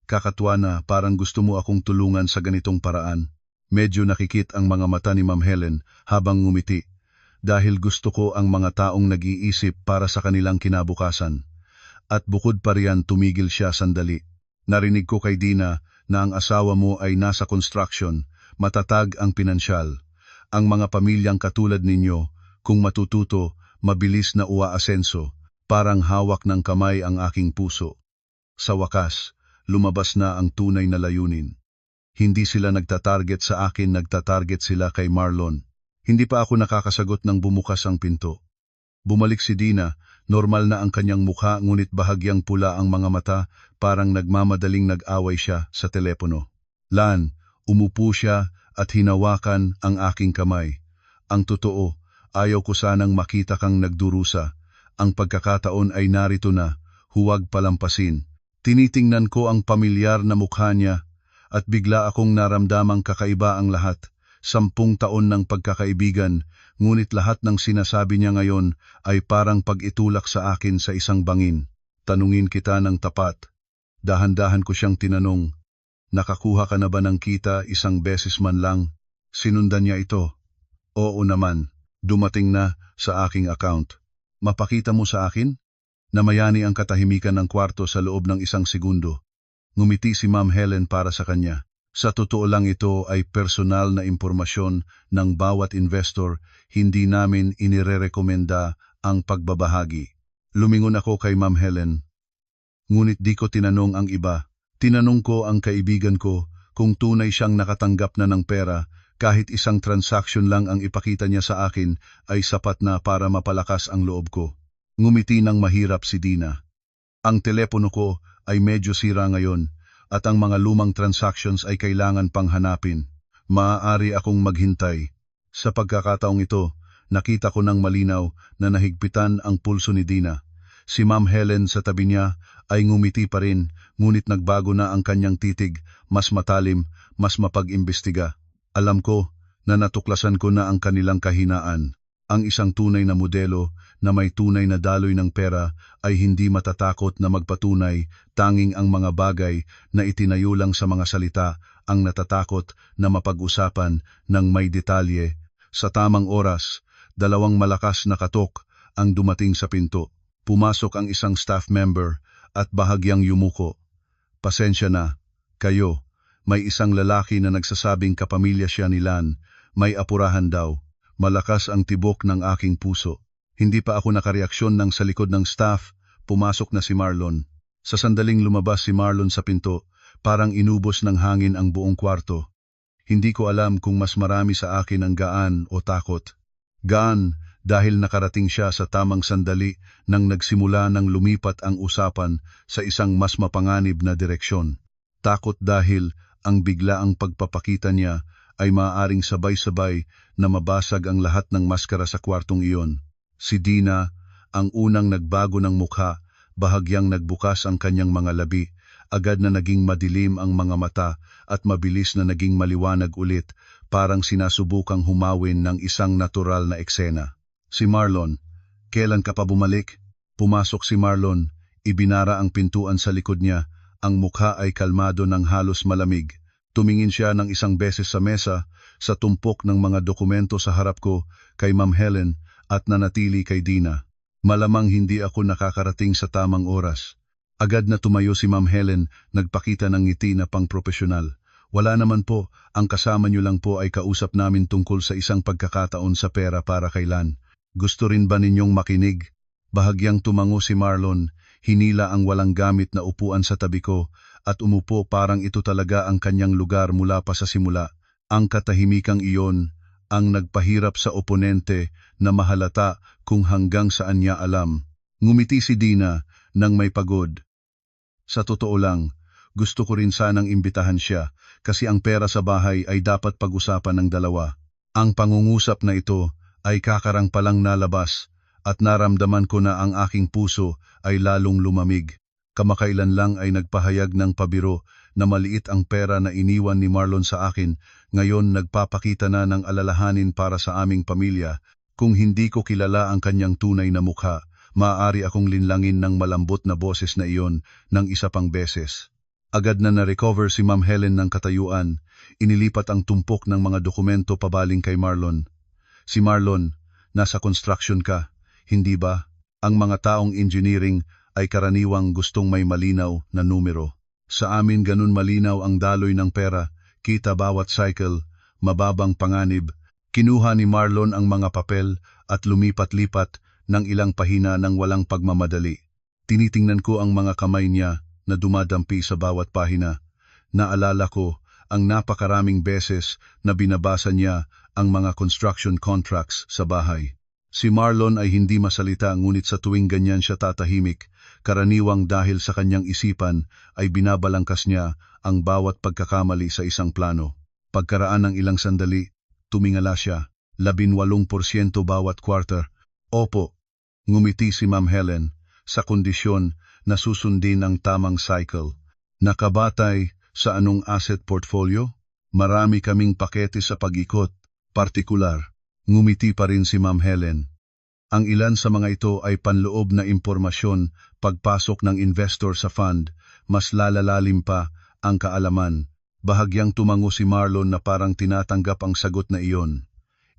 Kakatuwa na, parang gusto mo akong tulungan sa ganitong paraan. Medyo nakikit ang mga mata ni Ma'am Helen habang ngumiti. Dahil gusto ko ang mga taong nag-iisip para sa kanilang kinabukasan. At bukod pa riyan, tumigil siya sandali. Narinig ko kay Dina na ang asawa mo ay nasa construction, matatag ang pinansyal. Ang mga pamilyang katulad ninyo, kung matututo, mabilis na uaasenso, parang hawak ng kamay ang aking puso. Sa wakas, lumabas na ang tunay na layunin. Hindi sila nagtatarget sa akin, nagtatarget sila kay Marlon. Hindi pa ako nakakasagot nang bumukas ang pinto. Bumalik si Dina, normal na ang kanyang mukha ngunit bahagyang pula ang mga mata, parang nagmamadaling nag-away siya sa telepono. Lan, umupo siya at hinawakan ang aking kamay. Ang totoo, ayaw ko sanang makita kang nagdurusa. Ang pagkakataon ay narito na, huwag palampasin. Tinitingnan ko ang pamilyar na mukha niya at bigla akong naramdamang kakaiba ang lahat. 10 taon ng pagkakaibigan, ngunit lahat ng sinasabi niya ngayon ay parang pag-itulak sa akin sa isang bangin. Tanungin kita ng tapat. Dahan-dahan ko siyang tinanong, nakakuha ka na ba ng kita isang beses man lang? Sinundan niya ito. Oo naman, dumating na sa aking account. Mapakita mo sa akin? Namayani ang katahimikan ng kwarto sa loob ng 1 segundo. Ngumiti si Ma'am Helen para sa kanya. Sa totoo lang ito ay personal na impormasyon ng bawat investor, hindi namin inirerekomenda ang pagbabahagi. Lumingon ako kay Ma'am Helen. Ngunit di ko tinanong ang iba. Tinanong ko ang kaibigan ko kung tunay siyang nakatanggap na ng pera, kahit isang transaction lang ang ipakita niya sa akin ay sapat na para mapalakas ang loob ko. Ngumiti ng mahirap si Dina. Ang telepono ko ay medyo sira ngayon at ang mga lumang transactions ay kailangan pang hanapin. Maaari akong maghintay. Sa pagkakataong ito, nakita ko ng malinaw na nahigpitan ang pulso ni Dina. Si Ma'am Helen sa tabi niya ay ngumiti pa rin, ngunit nagbago na ang kanyang titig, mas matalim, mas mapag-imbestiga. Alam ko na natuklasan ko na ang kanilang kahinaan. Ang isang tunay na modelo na may tunay na daloy ng pera ay hindi matatakot na magpatunay, tanging ang mga bagay na itinayo lang sa mga salita ang natatakot na mapag-usapan ng may detalye. Sa tamang oras, 2 malakas na katok ang dumating sa pinto. Pumasok ang isang staff member at bahagyang yumuko. Pasensya na, kayo. May isang lalaki na nagsasabing kapamilya siya ni Lan, may apurahan daw. Malakas ang tibok ng aking puso. Hindi pa ako nakareaksyon nang sa likod ng staff, pumasok na si Marlon. Sa sandaling lumabas si Marlon sa pinto, parang inubos ng hangin ang buong kwarto. Hindi ko alam kung mas marami sa akin ang gaan o takot. Gaan dahil nakarating siya sa tamang sandali nang nagsimula ng lumipat ang usapan sa isang mas mapanganib na direksyon. Takot dahil ang biglaang pagpapakita niya ay maaaring sabay-sabay na mabasag ang lahat ng maskara sa kwartong iyon. Si Dina, ang unang nagbago ng mukha, bahagyang nagbukas ang kanyang mga labi, agad na naging madilim ang mga mata at mabilis na naging maliwanag ulit, parang sinasubukang humawin ng isang natural na eksena. Si Marlon, kailan ka pa bumalik? Pumasok si Marlon, ibinara ang pintuan sa likod niya, ang mukha ay kalmado ng halos malamig. Tumingin siya ng isang beses sa mesa, sa tumpok ng mga dokumento sa harap ko, kay Ma'am Helen, at nanatili kay Dina. Malamang hindi ako nakakarating sa tamang oras. Agad na tumayo si Ma'am Helen, nagpakita ng ngiti na pang-propesyonal. Wala naman po, ang kasama niyo lang po ay kausap namin tungkol sa isang pagkakataon sa pera para kay Lan. Gusto rin ba ninyong makinig? Bahagyang tumango si Marlon, hinila ang walang gamit na upuan sa tabi ko, at umupo parang ito talaga ang kanyang lugar mula pa sa simula. Ang katahimikang iyon ang nagpahirap sa oponente na mahalata kung hanggang saan niya alam. Ngumiti si Dina nang may pagod. Sa totoo lang, gusto ko rin sanang imbitahan siya kasi ang pera sa bahay ay dapat pag-usapan ng dalawa. Ang pangungusap na ito ay kakarang palang nalabas at naramdaman ko na ang aking puso ay lalong lumamig. Kamakailan lang ay nagpahayag ng pabiro na maliit ang pera na iniwan ni Marlon sa akin, ngayon nagpapakita na ng alalahanin para sa aming pamilya. Kung hindi ko kilala ang kanyang tunay na mukha, maaari akong linlangin ng malambot na boses na iyon ng isa pang beses. Agad na na-recover si Ma'am Helen ng katayuan, inilipat ang tumpok ng mga dokumento pabaling kay Marlon. Si Marlon, nasa construction ka, hindi ba? Ang mga taong engineering ay karaniwang gustong may malinaw na numero. Sa amin ganun malinaw ang daloy ng pera, kita bawat cycle, mababang panganib. Kinuha ni Marlon ang mga papel at lumipat-lipat ng ilang pahina ng walang pagmamadali. Tinitingnan ko ang mga kamay niya na dumadampi sa bawat pahina. Naalala ko ang napakaraming beses na binabasa niya ang mga construction contracts sa bahay. Si Marlon ay hindi masalita ngunit sa tuwing ganyan siya tatahimik, karaniwang dahil sa kanyang isipan ay binabalangkas niya ang bawat pagkakamali sa isang plano. Pagkaraan ng ilang sandali, tumingala siya, 18% bawat quarter. Opo, ngumiti si Ma'am Helen, sa kondisyon na susundin ang tamang cycle. Nakabatay sa anong asset portfolio? Marami kaming pakete sa pag-ikot, partikular. Ngumiti pa rin si Ma'am Helen. Ang ilan sa mga ito ay panloob na impormasyon pagpasok ng investor sa fund, mas lalalalim pa ang kaalaman. Bahagyang tumango si Marlon na parang tinatanggap ang sagot na iyon.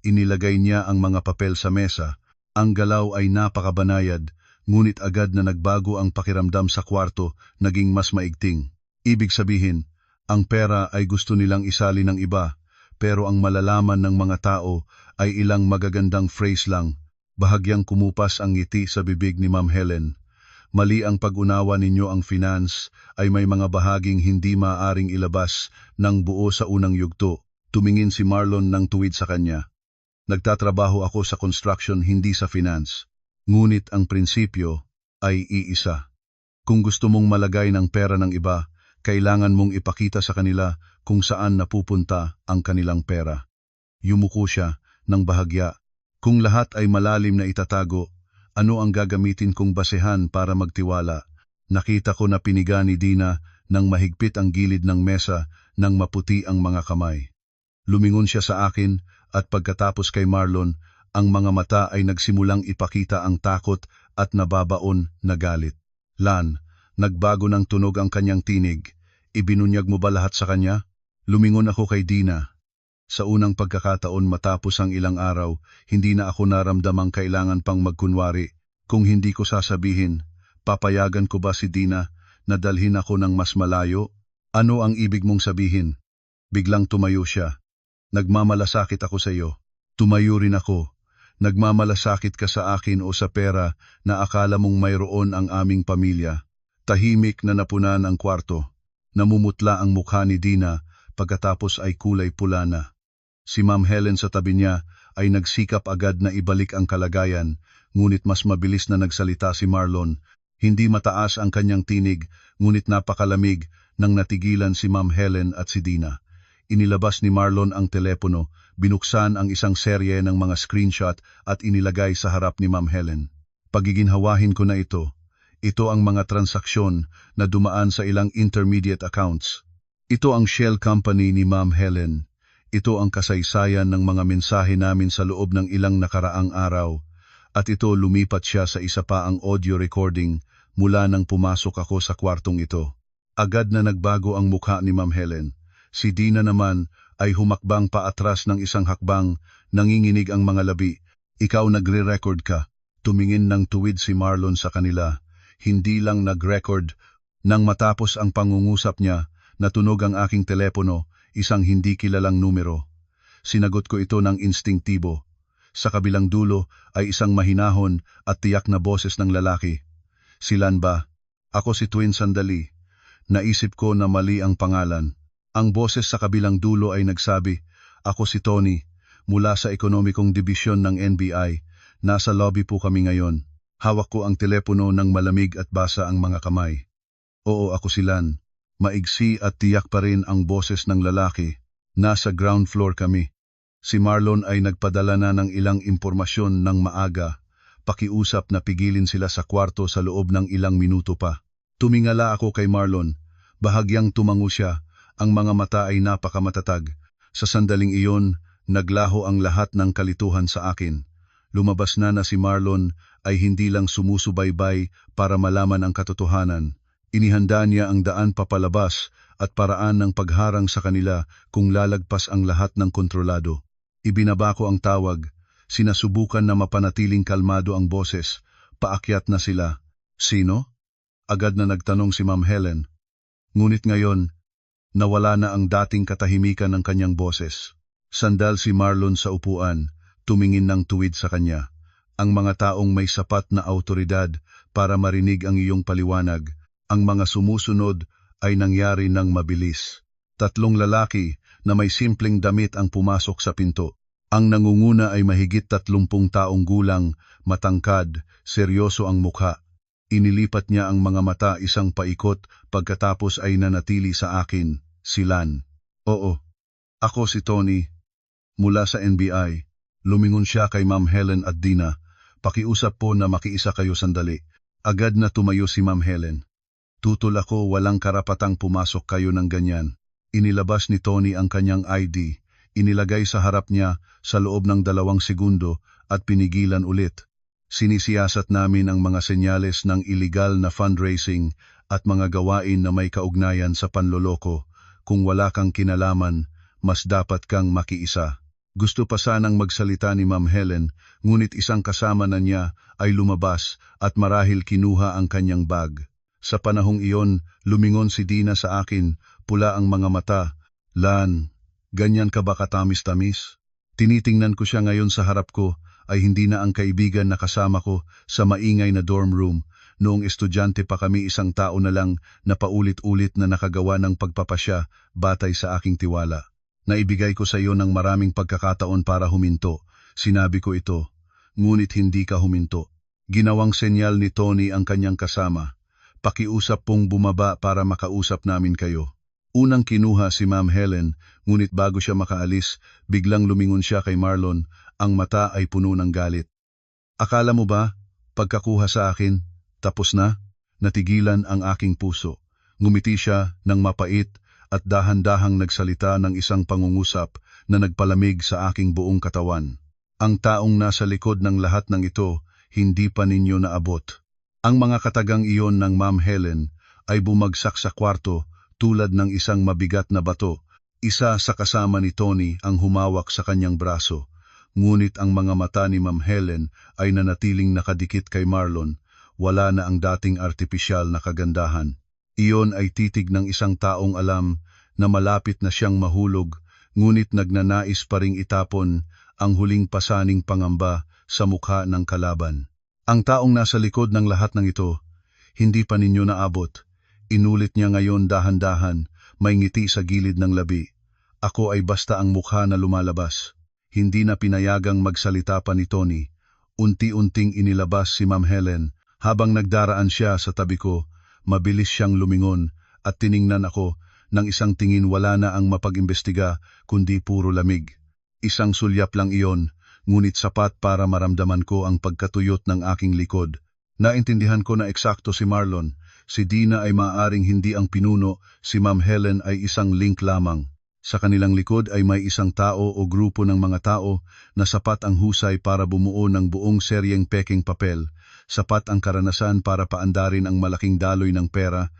Inilagay niya ang mga papel sa mesa. Ang galaw ay napakabanayad, ngunit agad na nagbago ang pakiramdam sa kwarto, naging mas maigting. Ibig sabihin, ang pera ay gusto nilang isali ng iba, pero ang malalaman ng mga tao ay ilang magagandang phrase lang. Bahagyang kumupas ang ngiti sa bibig ni Ma'am Helen. Mali ang pag-unawa ninyo ang finance ay may mga bahaging hindi maaaring ilabas ng buo sa unang yugto. Tumingin si Marlon ng tuwid sa kanya. Nagtatrabaho ako sa construction, hindi sa finance. Ngunit ang prinsipyo ay iisa. Kung gusto mong malagay ng pera ng iba, kailangan mong ipakita sa kanila kung saan napupunta ang kanilang pera. Yumuko siya ng bahagya. Kung lahat ay malalim na itatago, ano ang gagamitin kong basehan para magtiwala? Nakita ko na piniga ni Dina nang mahigpit ang gilid ng mesa nang maputi ang mga kamay. Lumingon siya sa akin at pagkatapos kay Marlon, ang mga mata ay nagsimulang ipakita ang takot at nababaon na galit. Lan, nagbago ng tunog ang kanyang tinig. Ibinunyag mo ba lahat sa kanya? Lumingon ako kay Dina. Sa unang pagkakataon matapos ang ilang araw, hindi na ako naramdamang kailangan pang magkunwari. Kung hindi ko sasabihin, papayagan ko ba si Dina na dalhin ako ng mas malayo? Ano ang ibig mong sabihin? Biglang tumayo siya. Nagmamalasakit ako sa iyo. Tumayo rin ako. Nagmamalasakit ka sa akin o sa pera na akala mong mayroon ang aming pamilya. Tahimik na napunan ang kwarto. Namumutla ang mukha ni Dina pagkatapos ay kulay pula na. Si Ma'am Helen sa tabi niya ay nagsikap agad na ibalik ang kalagayan, ngunit mas mabilis na nagsalita si Marlon. Hindi mataas ang kanyang tinig, ngunit napakalamig nang natigilan si Ma'am Helen at si Dina. Inilabas ni Marlon ang telepono, binuksan ang isang serye ng mga screenshot at inilagay sa harap ni Ma'am Helen. Pagiginhawahin ko na ito. Ito ang mga transaksyon na dumaan sa ilang intermediate accounts. Ito ang shell company ni Ma'am Helen. Ito ang kasaysayan ng mga mensahe namin sa loob ng ilang nakaraang araw. At ito lumipat siya sa isa pa ang audio recording mula nang pumasok ako sa kwartong ito. Agad na nagbago ang mukha ni Ma'am Helen. Si Dina naman ay humakbang paatras ng isang hakbang, nanginginig ang mga labi. Ikaw nagre-record ka. Tumingin ng tuwid si Marlon sa kanila. Hindi lang nag-record. Nang matapos ang pangungusap niya, natunog ang aking telepono, isang hindi kilalang numero. Sinagot ko ito ng instingtibo. Sa kabilang dulo ay isang mahinahon at tiyak na boses ng lalaki. Silan ba? Ako si Twin sandali. Naisip ko na mali ang pangalan. Ang boses sa kabilang dulo ay nagsabi, ako si Tony, mula sa ekonomikong dibisyon ng NBI. Nasa lobby po kami ngayon. Hawak ko ang telepono ng malamig at basa ang mga kamay. Oo, ako si Lan. Maigsi at tiyak pa rin ang boses ng lalaki. Nasa ground floor kami. Si Marlon ay nagpadala na ng ilang impormasyon ng maaga. Pakiusap na pigilin sila sa kwarto sa loob ng ilang minuto pa. Tumingala ako kay Marlon. Bahagyang tumango siya. Ang mga mata ay napakamatatag. Sa sandaling iyon, naglaho ang lahat ng kalituhan sa akin. Lumabas na si Marlon ay hindi lang sumusubaybay para malaman ang katotohanan. Inihanda niya ang daan papalabas at paraan ng pagharang sa kanila kung lalagpas ang lahat ng kontrolado. Ibinaba ko ang tawag. Sinasubukan na mapanatiling kalmado ang boses. Paakyat na sila. Sino? Agad na nagtanong si Ma'am Helen. Ngunit ngayon, nawala na ang dating katahimikan ng kanyang boses. Sandal si Marlon sa upuan, tumingin ng tuwid sa kanya. Ang mga taong may sapat na autoridad para marinig ang iyong paliwanag. Ang mga sumusunod ay nangyari ng mabilis. 3 lalaki na may simpleng damit ang pumasok sa pinto. Ang nangunguna ay mahigit 30 taong gulang, matangkad, seryoso ang mukha. Inilipat niya ang mga mata isang paikot pagkatapos ay nanatili sa akin, si Lan. Oo, ako si Tony, mula sa NBI. Lumingon siya kay Ma'am Helen at Dina. Pakiusap po na makiisa kayo sandali. Agad na tumayo si Ma'am Helen. Tutol ako, walang karapatang pumasok kayo ng ganyan. Inilabas ni Tony ang kanyang ID, inilagay sa harap niya sa loob ng 2 segundo at pinigilan ulit. Sinisiyasat namin ang mga senyales ng iligal na fundraising at mga gawain na may kaugnayan sa panloloko. Kung wala kang kinalaman, mas dapat kang makiisa. Gusto pa sanang magsalita ni Ma'am Helen, ngunit isang kasama na niya ay lumabas at marahil kinuha ang kanyang bag. Sa panahong iyon, lumingon si Dina sa akin, pula ang mga mata. Lan, ganyan ka ba katamis-tamis? Tinitingnan ko siya ngayon sa harap ko, ay hindi na ang kaibigan na kasama ko sa maingay na dorm room. Noong estudyante pa kami, isang tao na lang na paulit-ulit na nakagawa ng pagpapasya batay sa aking tiwala. Naibigay ko sa iyo ng maraming pagkakataon para huminto. Sinabi ko ito, ngunit hindi ka huminto. Ginawang senyal ni Tony ang kanyang kasama. Pakiusap pong bumaba para makausap namin kayo. Unang kinuha si Ma'am Helen, ngunit bago siya makaalis, biglang lumingon siya kay Marlon, ang mata ay puno ng galit. Akala mo ba, pagkakuha sa akin, tapos na? Natigilan ang aking puso. Ngumiti siya ng mapait at dahan-dahang nagsalita ng isang pangungusap na nagpalamig sa aking buong katawan. Ang taong nasa likod ng lahat ng ito, hindi pa ninyo naabot. Ang mga katagang iyon ng Ma'am Helen ay bumagsak sa kwarto tulad ng isang mabigat na bato. Isa sa kasama ni Tony ang humawak sa kanyang braso. Ngunit ang mga mata ni Ma'am Helen ay nanatiling nakadikit kay Marlon. Wala na ang dating artipisyal na kagandahan. Iyon ay titig ng isang taong alam na malapit na siyang mahulog, ngunit nagnanais pa ring itapon ang huling pasaning pangamba sa mukha ng kalaban. Ang taong nasa likod ng lahat ng ito, hindi pa ninyo naabot. Inulit niya ngayon dahan-dahan, may ngiti sa gilid ng labi. Ako ay basta ang mukha na lumalabas. Hindi na pinayagang magsalita pa ni Tony. Unti-unting inilabas si Ma'am Helen. Habang nagdaraan siya sa tabi ko, mabilis siyang lumingon at tiningnan ako ng isang tingin. Wala na ang mapag-imbestiga kundi puro lamig. Isang sulyap lang iyon, ngunit sapat para maramdaman ko ang pagkatuyot ng aking likod. Naintindihan ko na eksakto si Marlon. Si Dina ay maaaring hindi ang pinuno, si Ma'am Helen ay isang link lamang. Sa kanilang likod ay may isang tao o grupo ng mga tao na sapat ang husay para bumuo ng buong seryeng peking papel. Sapat ang karanasan para paandarin ang malaking daloy ng pera.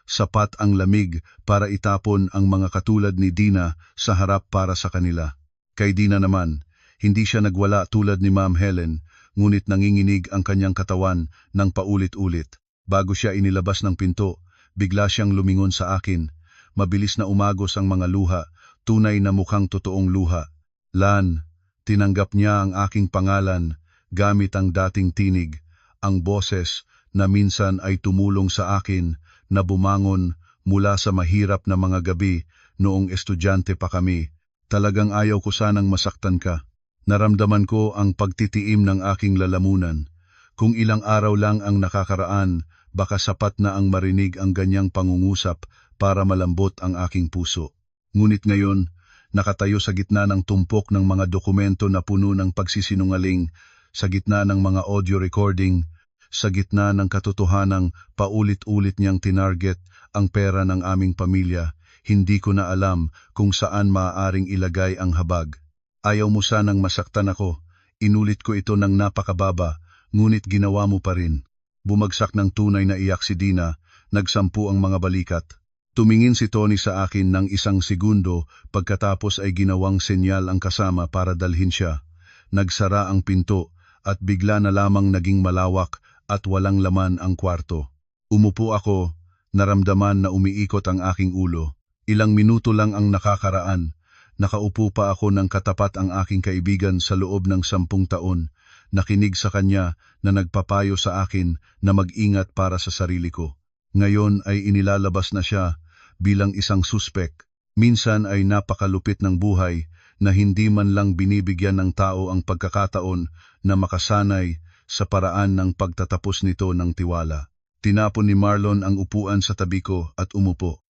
Sapat ang lamig para itapon ang mga katulad ni Dina sa harap para sa kanila. Kay Dina naman, hindi siya nagwala tulad ni Ma'am Helen, ngunit nanginginig ang kanyang katawan ng paulit-ulit. Bago siya inilabas ng pinto, bigla siyang lumingon sa akin. Mabilis na umagos ang mga luha, tunay na mukhang totoong luha. Lan, tinanggap niya ang aking pangalan gamit ang dating tinig, ang boses na minsan ay tumulong sa akin na bumangon mula sa mahirap na mga gabi noong estudyante pa kami. Talagang ayaw ko sanang masaktan ka. Naramdaman ko ang pagtitiim ng aking lalamunan. Kung ilang araw lang ang nakakaraan, baka sapat na ang marinig ang ganyang pangungusap para malambot ang aking puso. Ngunit ngayon, nakatayo sa gitna ng tumpok ng mga dokumento na puno ng pagsisinungaling, sa gitna ng mga audio recording, sa gitna ng katotohanang paulit-ulit niyang tinarget ang pera ng aming pamilya, hindi ko na alam kung saan maaaring ilagay ang habag. Ayaw mo sanang masaktan ako. Inulit ko ito ng napakababa, ngunit ginawa mo pa rin. Bumagsak ng tunay na iyak si Dina, nagsampu ang mga balikat. Tumingin si Tony sa akin ng 1 segundo, pagkatapos ay ginawang senyal ang kasama para dalhin siya. Nagsara ang pinto at bigla na lamang naging malawak at walang laman ang kwarto. Umupo ako, naramdaman na umiikot ang aking ulo. Ilang minuto lang ang nakakaraan. Nakaupo pa ako ng katapat ang aking kaibigan sa loob ng 10 taon. Nakinig sa kanya na nagpapayo sa akin na mag-ingat para sa sarili ko. Ngayon ay inilalabas na siya bilang isang suspek. Minsan ay napakalupit ng buhay na hindi man lang binibigyan ng tao ang pagkakataon na makasanay sa paraan ng pagtatapos nito ng tiwala. Tinapon ni Marlon ang upuan sa tabi ko at umupo.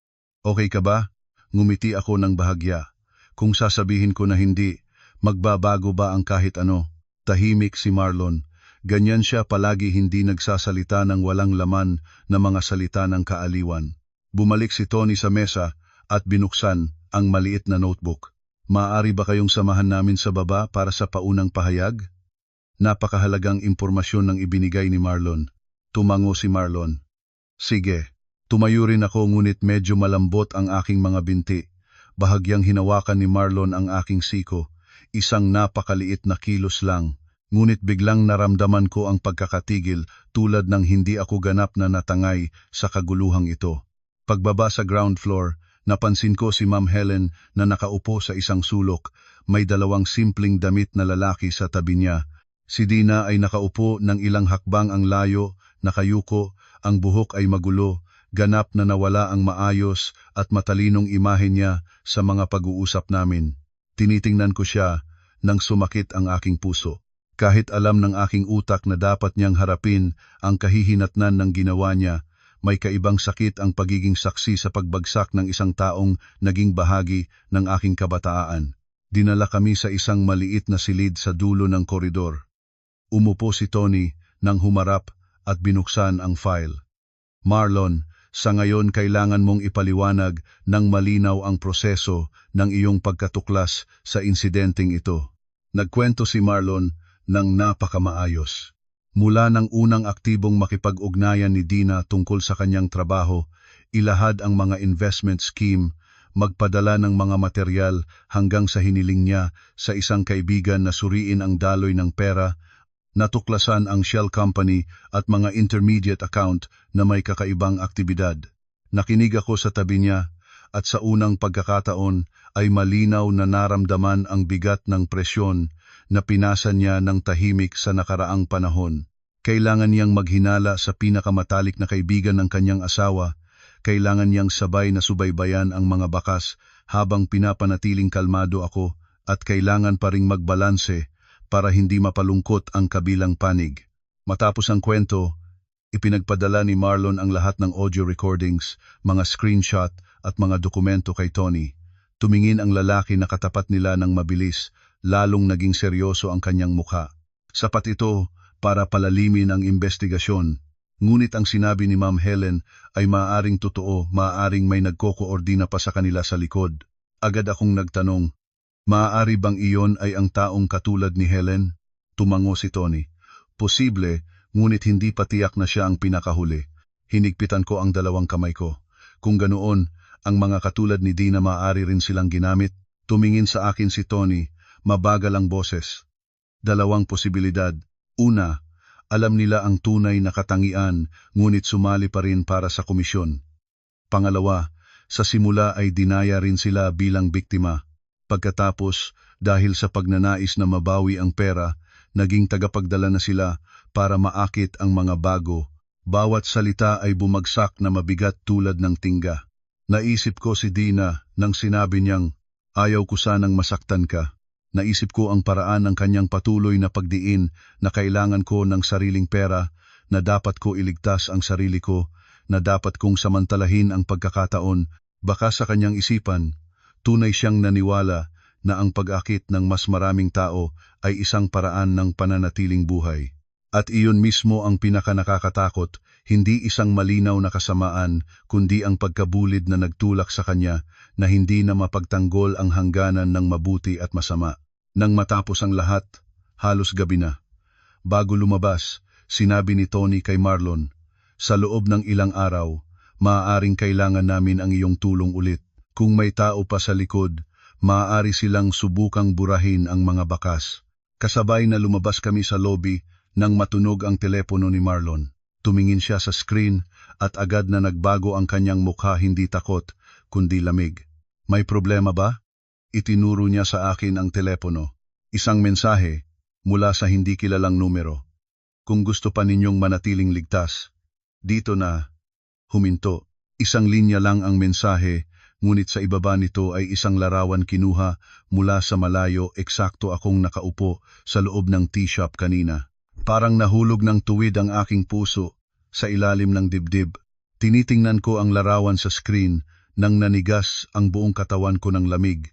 Okay ka ba? Ngumiti ako ng bahagya. Kung sasabihin ko na hindi, magbabago ba ang kahit ano? Tahimik si Marlon. Ganyan siya palagi, hindi nagsasalita ng walang laman na mga salita ng kaaliwan. Bumalik si Tony sa mesa at binuksan ang maliit na notebook. Maaari ba kayong samahan namin sa baba para sa paunang pahayag? Napakahalagang impormasyon ng ibinigay ni Marlon. Tumango si Marlon. Sige. Tumayo rin ako, ngunit medyo malambot ang aking mga binti. Bahagyang hinawakan ni Marlon ang aking siko. Isang napakaliit na kilos lang. Ngunit biglang naramdaman ko ang pagkakatigil, tulad ng hindi ako ganap na natangay sa kaguluhang ito. Pagbaba sa ground floor, napansin ko si Ma'am Helen na nakaupo sa isang sulok. May dalawang simpleng damit na lalaki sa tabi niya. Si Dina ay nakaupo ng ilang hakbang ang layo, nakayuko, ang buhok ay magulo, ganap na nawala ang maayos at matalinong imahe niya sa mga pag-uusap namin. Tinitingnan ko siya nang sumakit ang aking puso. Kahit alam ng aking utak na dapat niyang harapin ang kahihinatnan ng ginawa niya, may kaibang sakit ang pagiging saksi sa pagbagsak ng isang taong naging bahagi ng aking kabataan. Dinala kami sa isang maliit na silid sa dulo ng koridor. Umupo si Tony nang humarap at binuksan ang file. Marlon, sa ngayon kailangan mong ipaliwanag ng malinaw ang proseso ng iyong pagkatuklas sa insidenteng ito. Nagkwento si Marlon ng napakamaayos. Mula ng unang aktibong makipag-ugnayan ni Dina tungkol sa kanyang trabaho, ilahad ang mga investment scheme, magpadala ng mga material hanggang sa hiniling niya sa isang kaibigan na suriin ang daloy ng pera, natuklasan ang shell company at mga intermediate account na may kakaibang aktibidad. Nakinig ako sa tabi niya at sa unang pagkakataon ay malinaw na naramdaman ang bigat ng presyon na pinasa niya ng tahimik sa nakaraang panahon. Kailangan niyang maghinala sa pinakamatalik na kaibigan ng kanyang asawa, kailangan niyang sabay na subaybayan ang mga bakas habang pinapanatiling kalmado ako, at kailangan pa ring magbalanse para hindi mapalungkot ang kabilang panig. Matapos ang kwento, ipinagpadala ni Marlon ang lahat ng audio recordings, mga screenshot at mga dokumento kay Tony. Tumingin ang lalaki na katapat nila ng mabilis, lalong naging seryoso ang kanyang mukha. Sapat ito para palalimin ang investigasyon, ngunit ang sinabi ni Ma'am Helen ay maaaring totoo, maaaring may nagko-koordina pa sa kanila sa likod. Agad akong nagtanong, maaari bang iyon ay ang taong katulad ni Helen? Tumango si Tony. Posible, ngunit hindi pa tiyak na siya ang pinakahuli. Hinigpitan ko ang dalawang kamay ko. Kung ganoon, ang mga katulad ni Dina maaari rin silang ginamit. Tumingin sa akin si Tony, mabagal ang boses. Dalawang posibilidad. Una, alam nila ang tunay na katangian, ngunit sumali pa rin para sa komisyon. Pangalawa, sa simula ay dinaya rin sila bilang biktima. Pagkatapos, dahil sa pagnanais na mabawi ang pera, naging tagapagdala na sila para maakit ang mga bago. Bawat salita ay bumagsak na mabigat tulad ng tingga. Naisip ko si Dina nang sinabi niyang, ayaw ko sanang masaktan ka. Naisip ko ang paraan ng kanyang patuloy na pagdiin na kailangan ko ng sariling pera, na dapat ko iligtas ang sarili ko, na dapat kong samantalahin ang pagkakataon. Baka sa kanyang isipan, tunay siyang naniwala na ang pag-akit ng mas maraming tao ay isang paraan ng pananatiling buhay. At iyon mismo ang pinakanakakatakot, hindi isang malinaw na kasamaan, kundi ang pagkabulid na nagtulak sa kanya na hindi na mapagtanggol ang hangganan ng mabuti at masama. Nang matapos ang lahat, halos gabi na. Bago lumabas, sinabi ni Tony kay Marlon, sa loob ng ilang araw, maaaring kailangan namin ang iyong tulong ulit. Kung may tao pa sa likod, maaari silang subukang burahin ang mga bakas. Kasabay na lumabas kami sa lobby nang matunog ang telepono ni Marlon. Tumingin siya sa screen at agad na nagbago ang kanyang mukha, hindi takot, kundi lamig. May problema ba? Itinuro niya sa akin ang telepono. Isang mensahe mula sa hindi kilalang numero. Kung gusto pa ninyong manatiling ligtas, dito na. Huminto. Isang linya lang ang mensahe, ngunit sa ibaba nito ay isang larawan kinuha mula sa malayo. Eksakto akong nakaupo sa loob ng tea shop kanina. Parang nahulog ng tuwid ang aking puso sa ilalim ng dibdib. Tinitingnan ko ang larawan sa screen nang nanigas ang buong katawan ko ng lamig.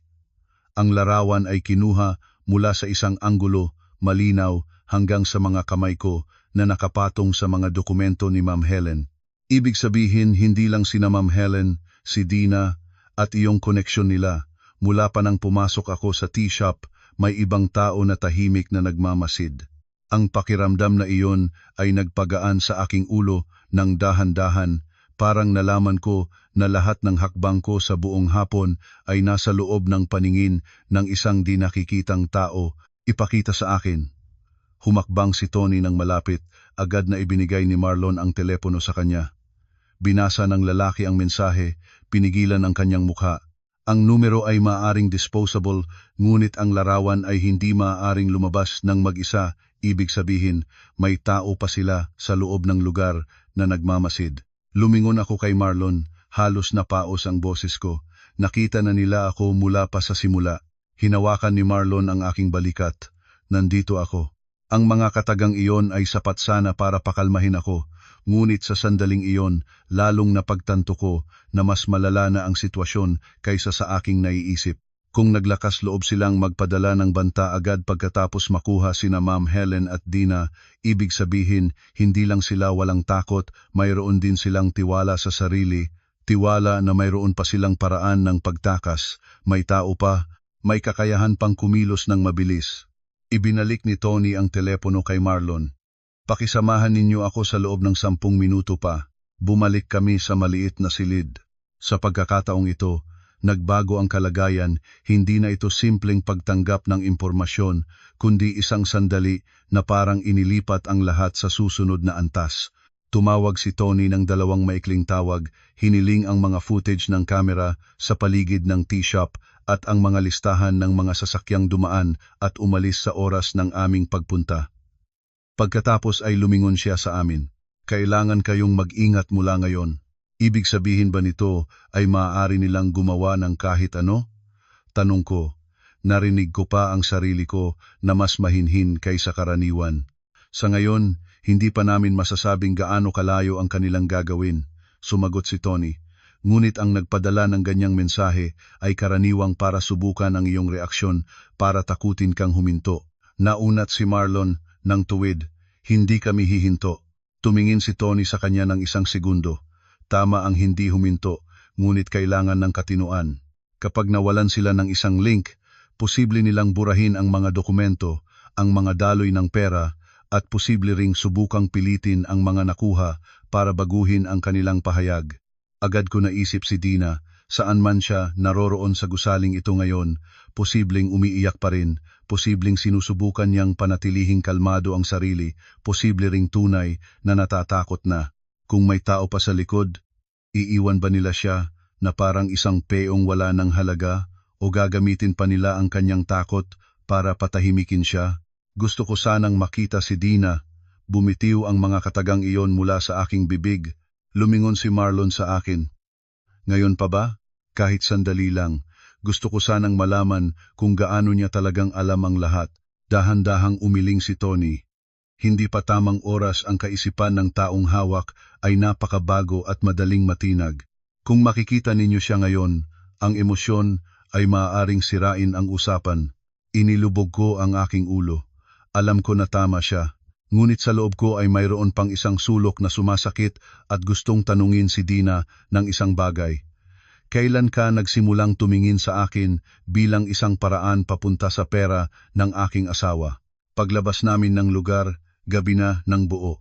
Ang larawan ay kinuha mula sa isang anggulo, malinaw, hanggang sa mga kamay ko na nakapatong sa mga dokumento ni Ma'am Helen. Ibig sabihin hindi lang sina Ma'am Helen, si Dina at iyong koneksyon nila. Mula pa nang pumasok ako sa tea shop, may ibang tao na tahimik na nagmamasid. Ang pakiramdam na iyon ay nagpagaan sa aking ulo ng dahan-dahan, parang nalaman ko na lahat ng hakbang ko sa buong hapon ay nasa loob ng paningin ng isang di nakikitang tao ipakita sa akin. Humakbang si Tony ng malapit, agad na ibinigay ni Marlon ang telepono sa kanya. Binasa ng lalaki ang mensahe, pinigilan ang kanyang mukha. Ang numero ay maaaring disposable, ngunit ang larawan ay hindi maaaring lumabas ng mag-isa. Ibig sabihin, may tao pa sila sa loob ng lugar na nagmamasid. Lumingon ako kay Marlon, halos napaos ang boses ko. Nakita na nila ako mula pa sa simula. Hinawakan ni Marlon ang aking balikat. Nandito ako. Ang mga katagang iyon ay sapat sana para pakalmahin ako, ngunit sa sandaling iyon, lalong napagtanto ko na mas malala na ang sitwasyon kaysa sa aking naiisip. Kung naglakas loob silang magpadala ng banta agad pagkatapos makuha sina Ma'am Helen at Dina, ibig sabihin hindi lang sila walang takot, mayroon din silang tiwala sa sarili, tiwala na mayroon pa silang paraan ng pagtakas, may tao pa, may kakayahan pang kumilos ng mabilis. Ibinalik ni Tony ang telepono kay Marlon. Pakisamahan ninyo ako sa loob ng 10 minuto pa. Bumalik kami sa maliit na silid. Sa pagkakataong ito, nagbago ang kalagayan, hindi na ito simpleng pagtanggap ng impormasyon, kundi isang sandali na parang inilipat ang lahat sa susunod na antas. Tumawag si Tony ng 2 maikling tawag, hiniling ang mga footage ng kamera sa paligid ng tea shop at ang mga listahan ng mga sasakyang dumaan at umalis sa oras ng aming pagpunta. Pagkatapos ay lumingon siya sa amin. Kailangan kayong mag-ingat mula ngayon. Ibig sabihin ba nito ay maaari nilang gumawa ng kahit ano? Tanong ko, narinig ko pa ang sarili ko na mas mahinhin kaysa karaniwan. Sa ngayon, hindi pa namin masasabing gaano kalayo ang kanilang gagawin, sumagot si Tony. Ngunit ang nagpadala ng ganyang mensahe ay karaniwang para subukan ang iyong reaksyon, para takutin kang huminto. Naunat si Marlon ng tuwid, hindi kami hihinto. Tumingin si Tony sa kanya ng 1 segundo. Tama ang hindi huminto, ngunit kailangan ng katinuan. Kapag nawalan sila ng isang link, posible nilang burahin ang mga dokumento, ang mga daloy ng pera, at posible ring subukang pilitin ang mga nakuha para baguhin ang kanilang pahayag. Agad ko naisip si Dina, saan man siya naroroon sa gusaling ito ngayon, posibleng umiiyak pa rin, posibleng sinusubukan niyang panatilihing kalmado ang sarili, posible ring tunay na natatakot na. Kung may tao pa sa likod, iiwan ba nila siya na parang isang peong wala ng halaga o gagamitin pa nila ang kanyang takot para patahimikin siya? Gusto ko sanang makita si Dina. Bumitiw ang mga katagang iyon mula sa aking bibig. Lumingon si Marlon sa akin. Ngayon pa ba? Kahit sandali lang. Gusto ko sanang malaman kung gaano niya talagang alam ang lahat. Dahan-dahang umiling si Tony. Hindi pa tamang oras ang kaisipan ng taong hawak ay napakabago at madaling matinag. Kung makikita ninyo siya ngayon, ang emosyon ay maaaring sirain ang usapan. Inilubog ko ang aking ulo. Alam ko na tama siya. Ngunit sa loob ko ay mayroon pang isang sulok na sumasakit at gustong tanungin si Dina ng isang bagay. Kailan ka nagsimulang tumingin sa akin bilang isang paraan papunta sa pera ng aking asawa? Paglabas namin ng lugar, gabi na ng buo.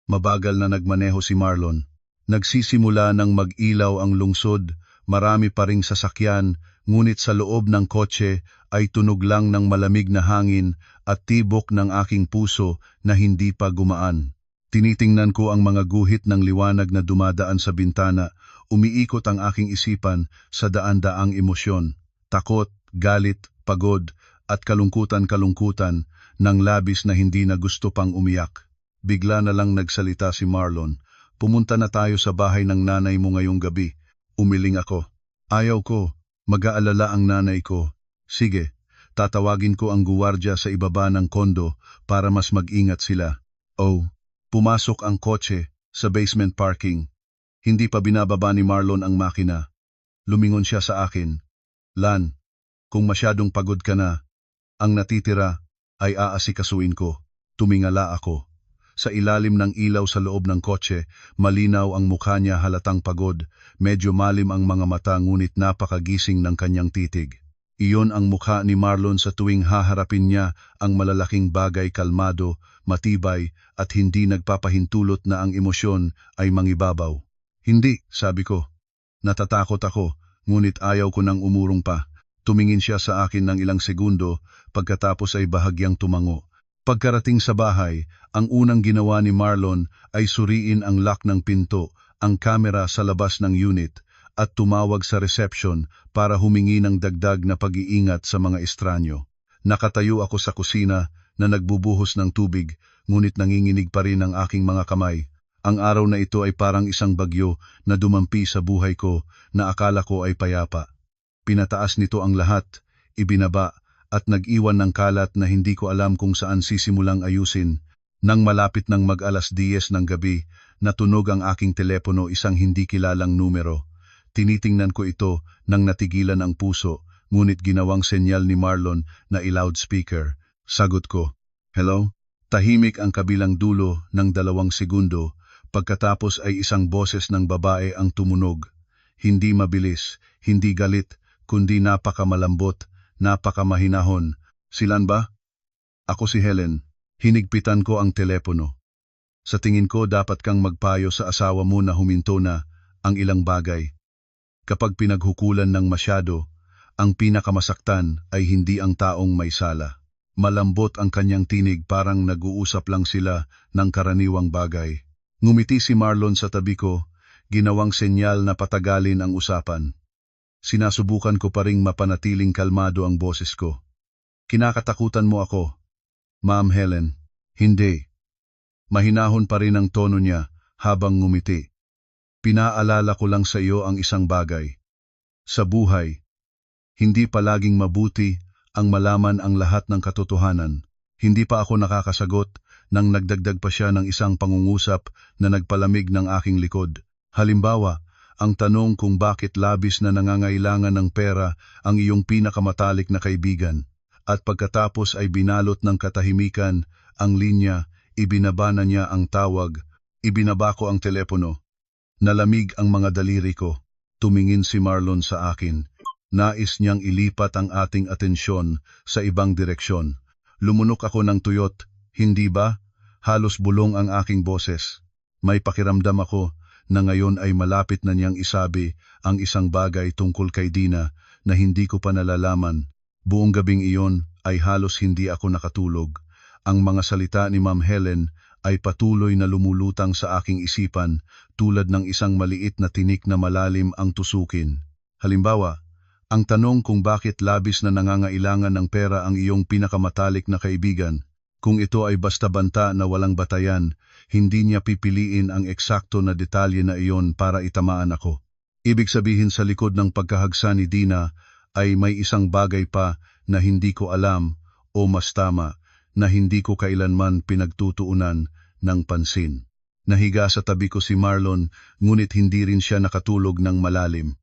Mabagal na nagmaneho si Marlon. Nagsisimula ng mag-ilaw ang lungsod, marami pa ring sasakyan, ngunit sa loob ng kotse ay tunog lang ng malamig na hangin at tibok ng aking puso na hindi pa gumaan. Tinitingnan ko ang mga guhit ng liwanag na dumadaan sa bintana, umiikot ang aking isipan sa daan-daang emosyon. Takot, galit, pagod, at kalungkutan ng labis na hindi na gusto pang umiyak. Bigla na lang nagsalita si Marlon. Pumunta na tayo sa bahay ng nanay mo ngayong gabi. Umiling ako. Ayaw ko. Mag-aalala ang nanay ko. Sige, tatawagin ko ang guwardiya sa ibaba ng kondo para mas mag-ingat sila. Oh, pumasok ang kotse sa basement parking. Hindi pa binababa ni Marlon ang makina. Lumingon siya sa akin. Lan, kung masyadong pagod ka na, ang natitira ay aasikasuin ko. Tumingala ako. Sa ilalim ng ilaw sa loob ng kotse, malinaw ang mukha niya, halatang pagod, medyo malim ang mga mata ngunit napakagising ng kanyang titig. Iyon ang mukha ni Marlon sa tuwing haharapin niya ang malalaking bagay, kalmado, matibay at hindi nagpapahintulot na ang emosyon ay mangibabaw. Hindi, sabi ko. Natatakot ako, ngunit ayaw ko nang umurong pa. Tumingin siya sa akin ng ilang segundo, pagkatapos ay bahagyang tumango. Pagkarating sa bahay, ang unang ginawa ni Marlon ay suriin ang lock ng pinto, ang kamera sa labas ng unit, at tumawag sa reception para humingi ng dagdag na pag-iingat sa mga estranyo. Nakatayo ako sa kusina na nagbubuhos ng tubig, ngunit nanginginig pa rin ang aking mga kamay. Ang araw na ito ay parang isang bagyo na dumampi sa buhay ko na akala ko ay payapa. Pinataas nito ang lahat, ibinaba, at nag-iwan ng kalat na hindi ko alam kung saan sisimulang ayusin. Nang malapit ng mag-alas 10 ng gabi, natunog ang aking telepono, isang hindi kilalang numero. Tinitingnan ko ito nang natigilan ang puso, ngunit ginawang senyal ni Marlon na i-loudspeaker. Sagot ko, "Hello?" Tahimik ang kabilang dulo ng 2 segundo, pagkatapos ay isang boses ng babae ang tumunog. Hindi mabilis, hindi galit, kundi napakamalambot, napakamahinahon. "Silan ba?" "Ako si Helen." Hinigpitan ko ang telepono. "Sa tingin ko dapat kang magpayo sa asawa mo na huminto na ang ilang bagay. Kapag pinaghukulan ng masyado, ang pinakamasaktan ay hindi ang taong may sala." Malambot ang kanyang tinig, parang nag-uusap lang sila ng karaniwang bagay. Ngumiti si Marlon sa tabi ko, ginawang senyal na patagalin ang usapan. Sinasubukan ko pa ring mapanatiling kalmado ang boses ko. "Kinakatakutan mo ako, Ma'am Helen." "Hindi." Mahinahon pa rin ang tono niya habang ngumiti. "Pinaalala ko lang sa iyo ang isang bagay. Sa buhay, hindi palaging mabuti ang malaman ang lahat ng katotohanan." Hindi pa ako nakakasagot nang nagdagdag pa siya ng isang pangungusap na nagpalamig ng aking likod. Halimbawa, ang tanong kung bakit labis na nangangailangan ng pera ang iyong pinakamatalik na kaibigan. At pagkatapos ay binalot ng katahimikan ang linya, ibinaba na niya ang tawag, ibinaba ko ang telepono. Nalamig ang mga daliri ko. Tumingin si Marlon sa akin. Nais niyang ilipat ang ating atensyon sa ibang direksyon. Lumunok ako ng tuyot, "Hindi ba?" Halos bulong ang aking boses. May pakiramdam ako na ngayon ay malapit na niyang isabi ang isang bagay tungkol kay Dina na hindi ko pa nalalaman. Buong gabing iyon ay halos hindi ako nakatulog. Ang mga salita ni Ma'am Helen ay patuloy na lumulutang sa aking isipan tulad ng isang maliit na tinik na malalim ang tusukin. Halimbawa, ang tanong kung bakit labis na nangangailangan ng pera ang iyong pinakamatalik na kaibigan. Kung ito ay basta banta na walang batayan, hindi niya pipiliin ang eksakto na detalye na iyon para itamaan ako. Ibig sabihin, sa likod ng pagkahagsa ni Dina ay may isang bagay pa na hindi ko alam, o mas tama, na hindi ko kailanman pinagtutuunan ng pansin. Nahiga sa tabi ko si Marlon, ngunit hindi rin siya nakatulog ng malalim.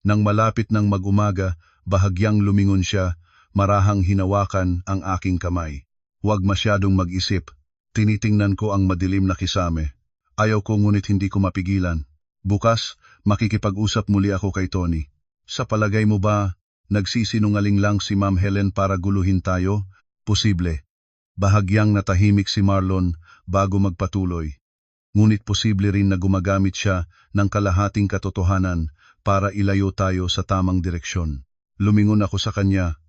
Nang malapit ng mag-umaga, bahagyang lumingon siya, marahang hinawakan ang aking kamay. "Huwag masyadong mag-isip." Tinitingnan ko ang madilim na kisame. Ayaw ko, ngunit hindi ko mapigilan. "Bukas, makikipag-usap muli ako kay Tony." "Sa palagay mo ba, nagsisinungaling lang si Ma'am Helen para guluhin tayo?" "Posible." Bahagyang natahimik si Marlon bago magpatuloy. "Ngunit posible rin na gumagamit siya ng kalahating katotohanan para ilayo tayo sa tamang direksyon." Lumingon ako sa kanya.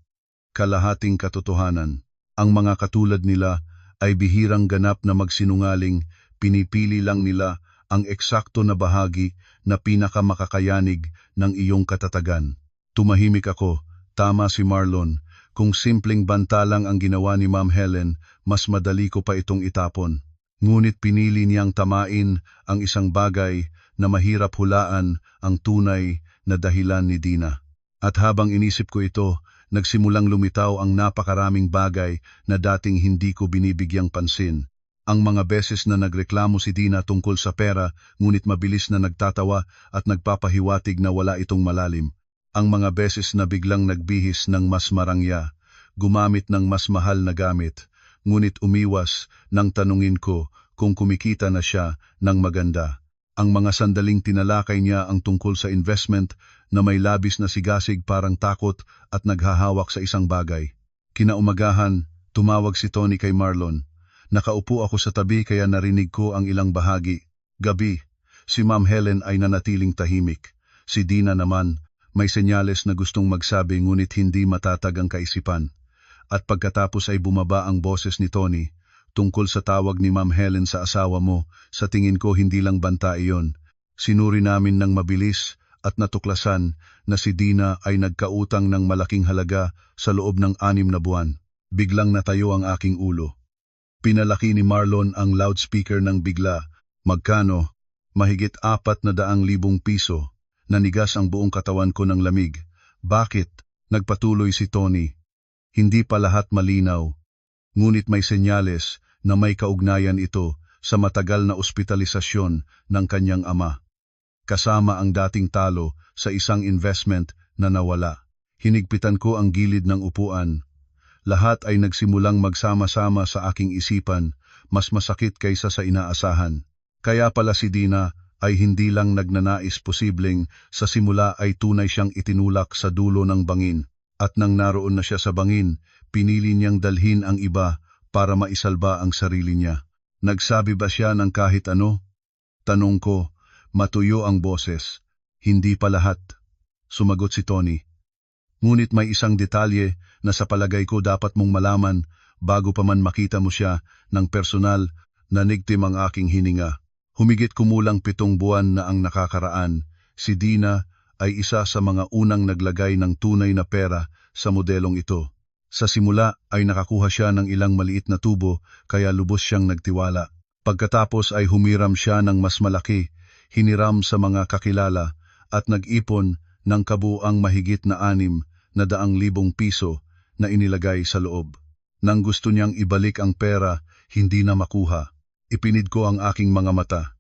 "Kalahating katotohanan. Ang mga katulad nila ay bihirang ganap na magsinungaling, pinipili lang nila ang eksakto na bahagi na pinakamakakayanig ng iyong katatagan." Tumahimik ako. Tama si Marlon. Kung simpleng banta lang ang ginawa ni Ma'am Helen, mas madali ko pa itong itapon. Ngunit pinili niyang tamain ang isang bagay na mahirap hulaan, ang tunay na dahilan ni Dina. At habang inisip ko ito, nagsimulang lumitaw ang napakaraming bagay na dating hindi ko binibigyang pansin. Ang mga beses na nagreklamo si Dina tungkol sa pera, ngunit mabilis na nagtatawa at nagpapahiwatig na wala itong malalim. Ang mga beses na biglang nagbihis ng mas marangya, gumamit ng mas mahal na gamit, ngunit umiwas nang tanungin ko kung kumikita na siya ng maganda. Ang mga sandaling tinalakay niya ang tungkol sa investment na may labis na sigasig parang takot at naghahawak sa isang bagay. Kinaumagahan, tumawag si Tony kay Marlon. Nakaupo ako sa tabi kaya narinig ko ang ilang bahagi. Gabi, si Ma'am Helen ay nanatiling tahimik. Si Dina naman, may senyales na gustong magsabi ngunit hindi matatag ang kaisipan. At pagkatapos ay bumaba ang boses ni Tony. Tungkol sa tawag ni Ma'am Helen sa asawa mo, sa tingin ko hindi lang banta iyon. Sinuri namin ng mabilis at natuklasan na si Dina ay nagkautang ng malaking halaga sa loob ng 6 na buwan. Biglang natayo ang aking ulo. Pinalaki ni Marlon ang loudspeaker ng bigla. Magkano? Mahigit 400,000 piso. Nanigas ang buong katawan ko ng lamig. Bakit? Nagpatuloy si Tony. Hindi pa lahat malinaw. Ngunit may senyales na may kaugnayan ito sa matagal na ospitalisasyon ng kanyang ama. Kasama ang dating talo sa isang investment na nawala. Hinigpitan ko ang gilid ng upuan. Lahat ay nagsimulang magsama-sama sa aking isipan, mas masakit kaysa sa inaasahan. Kaya pala si Dina ay hindi lang nagnanais posibleng sa simula ay tunay siyang itinulak sa dulo ng bangin. At nang naroon na siya sa bangin, pinili niyang dalhin ang iba para maisalba ang sarili niya. Nagsabi ba siya ng kahit ano? Tanong ko, matuyo ang boses. Hindi pa lahat. Sumagot si Tony. Ngunit may isang detalye na sa palagay ko dapat mong malaman bago pa man makita mo siya ng personal na nigtim ang aking hininga. Humigit kumulang 7 buwan na ang nakakaraan, si Dina ay isa sa mga unang naglagay ng tunay na pera sa modelong ito. Sa simula ay nakakuha siya ng ilang maliit na tubo kaya lubos siyang nagtiwala. Pagkatapos ay humiram siya ng mas malaki, hiniram sa mga kakilala at nag-ipon ng kabuang mahigit na 600,000 piso na inilagay sa loob. Nang gusto niyang ibalik ang pera, hindi na makuha. Ipinid ko ang aking mga mata.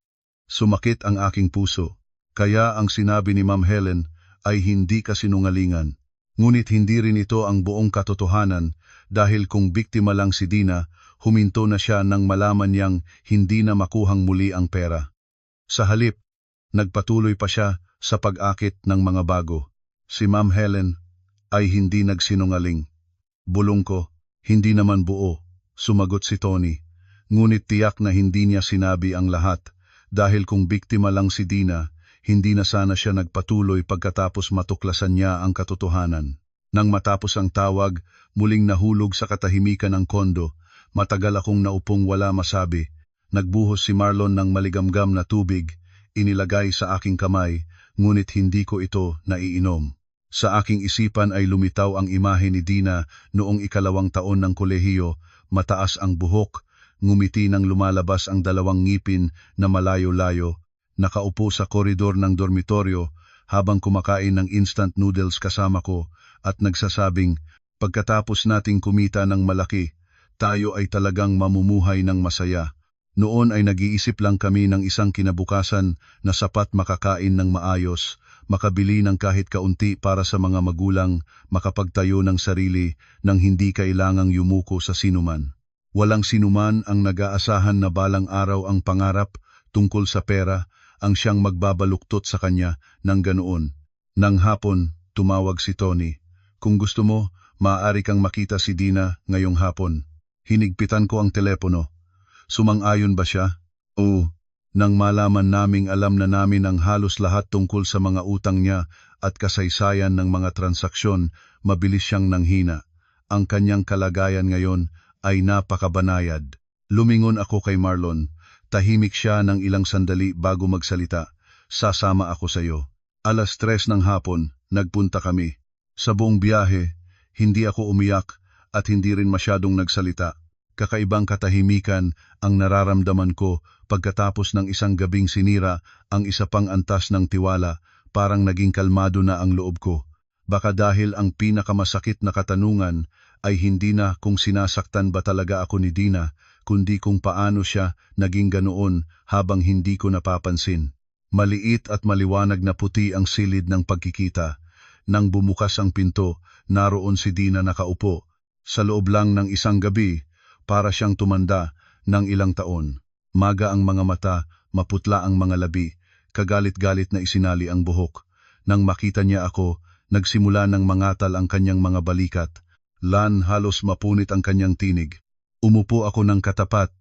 Sumakit ang aking puso. Kaya ang sinabi ni Ma'am Helen ay hindi kasinungalingan. Ngunit hindi rin ito ang buong katotohanan dahil kung biktima lang si Dina, huminto na siya nang malaman niyang hindi na makuhang muli ang pera. Sa halip, nagpatuloy pa siya sa pag-akit ng mga bago. Si Ma'am Helen ay hindi nagsinungaling. Bulong ko, hindi naman buo, sumagot si Tony. Ngunit tiyak na hindi niya sinabi ang lahat dahil kung biktima lang si Dina, hindi na sana siya nagpatuloy pagkatapos matuklasan niya ang katotohanan. Nang matapos ang tawag, muling nahulog sa katahimikan ng kondo. Matagal akong naupong wala masabi. Nagbuhos si Marlon ng maligamgam na tubig, inilagay sa aking kamay, ngunit hindi ko ito naiinom. Sa aking isipan ay lumitaw ang imahe ni Dina noong 2 taon ng kolehiyo, mataas ang buhok, ngumiti nang lumalabas ang 2 ngipin na malayo-layo, nakaupo sa koridor ng dormitoryo habang kumakain ng instant noodles kasama ko at nagsasabing, pagkatapos nating kumita ng malaki, tayo ay talagang mamumuhay ng masaya. Noon ay nag-iisip lang kami ng isang kinabukasan na sapat makakain ng maayos, makabili ng kahit kaunti para sa mga magulang, makapagtayo ng sarili nang hindi kailangang yumuko sa sinuman. Walang sinuman ang nag-aasahan na balang araw ang pangarap tungkol sa pera ang siyang magbabaluktot sa kanya ng ganoon. Nang hapon, tumawag si Tony. Kung gusto mo, maaari kang makita si Dina ngayong hapon. Hinigpitan ko ang telepono. Sumang-ayon ba siya? Oo. Nang malaman naming alam na namin ang halos lahat tungkol sa mga utang niya at kasaysayan ng mga transaksyon, mabilis siyang nanghina. Ang kanyang kalagayan ngayon ay napakabanayad. Lumingon ako kay Marlon. Tahimik siya ng ilang sandali bago magsalita. Sasama ako sa iyo. 3:00 ng hapon, nagpunta kami. Sa buong biyahe, hindi ako umiyak at hindi rin masyadong nagsalita. Kakaibang katahimikan ang nararamdaman ko pagkatapos ng isang gabing sinira ang isa pang antas ng tiwala, parang naging kalmado na ang loob ko. Baka dahil ang pinakamasakit na katanungan ay hindi na kung sinasaktan ba talaga ako ni Dina, kundi kung paano siya naging ganoon habang hindi ko napapansin. Maliit at maliwanag na puti ang silid ng pagkikita. Nang bumukas ang pinto, naroon si Dina nakaupo. Sa loob lang ng isang gabi, para siyang tumanda ng ilang taon. Maga ang mga mata, maputla ang mga labi, kagalit-galit na isinali ang buhok. Nang makita niya ako, nagsimula ng mangatal ang kanyang mga balikat. Lan, halos mapunit ang kanyang tinig. Umupo ako ng katapat.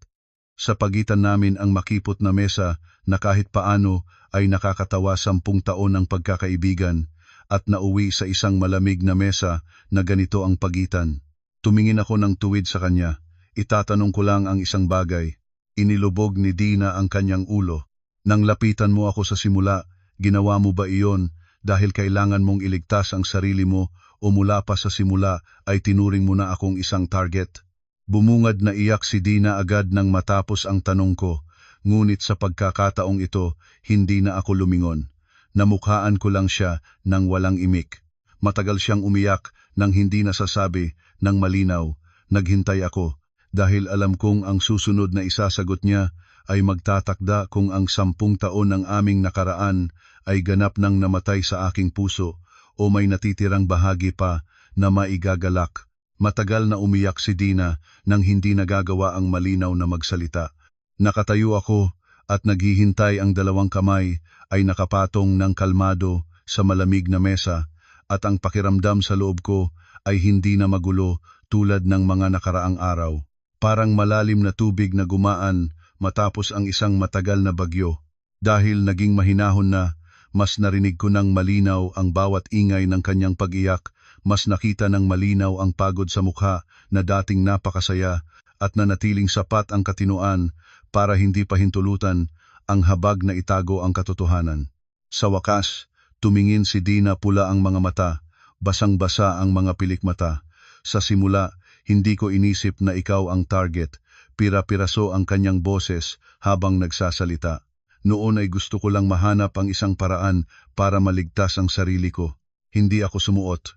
Sa pagitan namin ang makipot na mesa na kahit paano ay nakakatawa 10 taon ng pagkakaibigan at nauwi sa isang malamig na mesa na ganito ang pagitan. Tumingin ako ng tuwid sa kanya. Itatanong ko lang ang isang bagay. Inilubog ni Dina ang kanyang ulo. Nang lapitan mo ako sa simula, ginawa mo ba iyon dahil kailangan mong iligtas ang sarili mo o mula pa sa simula ay tinuring mo na akong isang target? Bumungad na iyak si Dina agad nang matapos ang tanong ko, ngunit sa pagkakataong ito, hindi na ako lumingon. Namukhaan ko lang siya nang walang imik. Matagal siyang umiyak nang hindi nasasabi ng malinaw. Naghintay ako dahil alam kong ang susunod na isasagot niya ay magtatakda kung ang 10 taon ng aming nakaraan ay ganap nang namatay sa aking puso o may natitirang bahagi pa na maigagalak. Matagal na umiyak si Dina nang hindi nagagawa ang malinaw na magsalita. Nakatayo ako at naghihintay, ang 2 kamay ay nakapatong ng kalmado sa malamig na mesa at ang pakiramdam sa loob ko ay hindi na magulo tulad ng mga nakaraang araw. Parang malalim na tubig na gumaan matapos ang isang matagal na bagyo. Dahil naging mahinahon na, mas narinig ko ng malinaw ang bawat ingay ng kanyang pag-iyak, mas nakita ng malinaw ang pagod sa mukha na dating napakasaya at nanatiling sapat ang katinuan para hindi pahintulutan ang habag na itago ang katotohanan. Sa wakas, tumingin si Dina, pula ang mga mata, basang-basa ang mga pilikmata. Sa simula, hindi ko inisip na ikaw ang target. Pira-piraso ang kanyang boses habang nagsasalita. Noon ay gusto ko lang mahanap ang isang paraan para maligtas ang sarili ko. Hindi ako sumuot.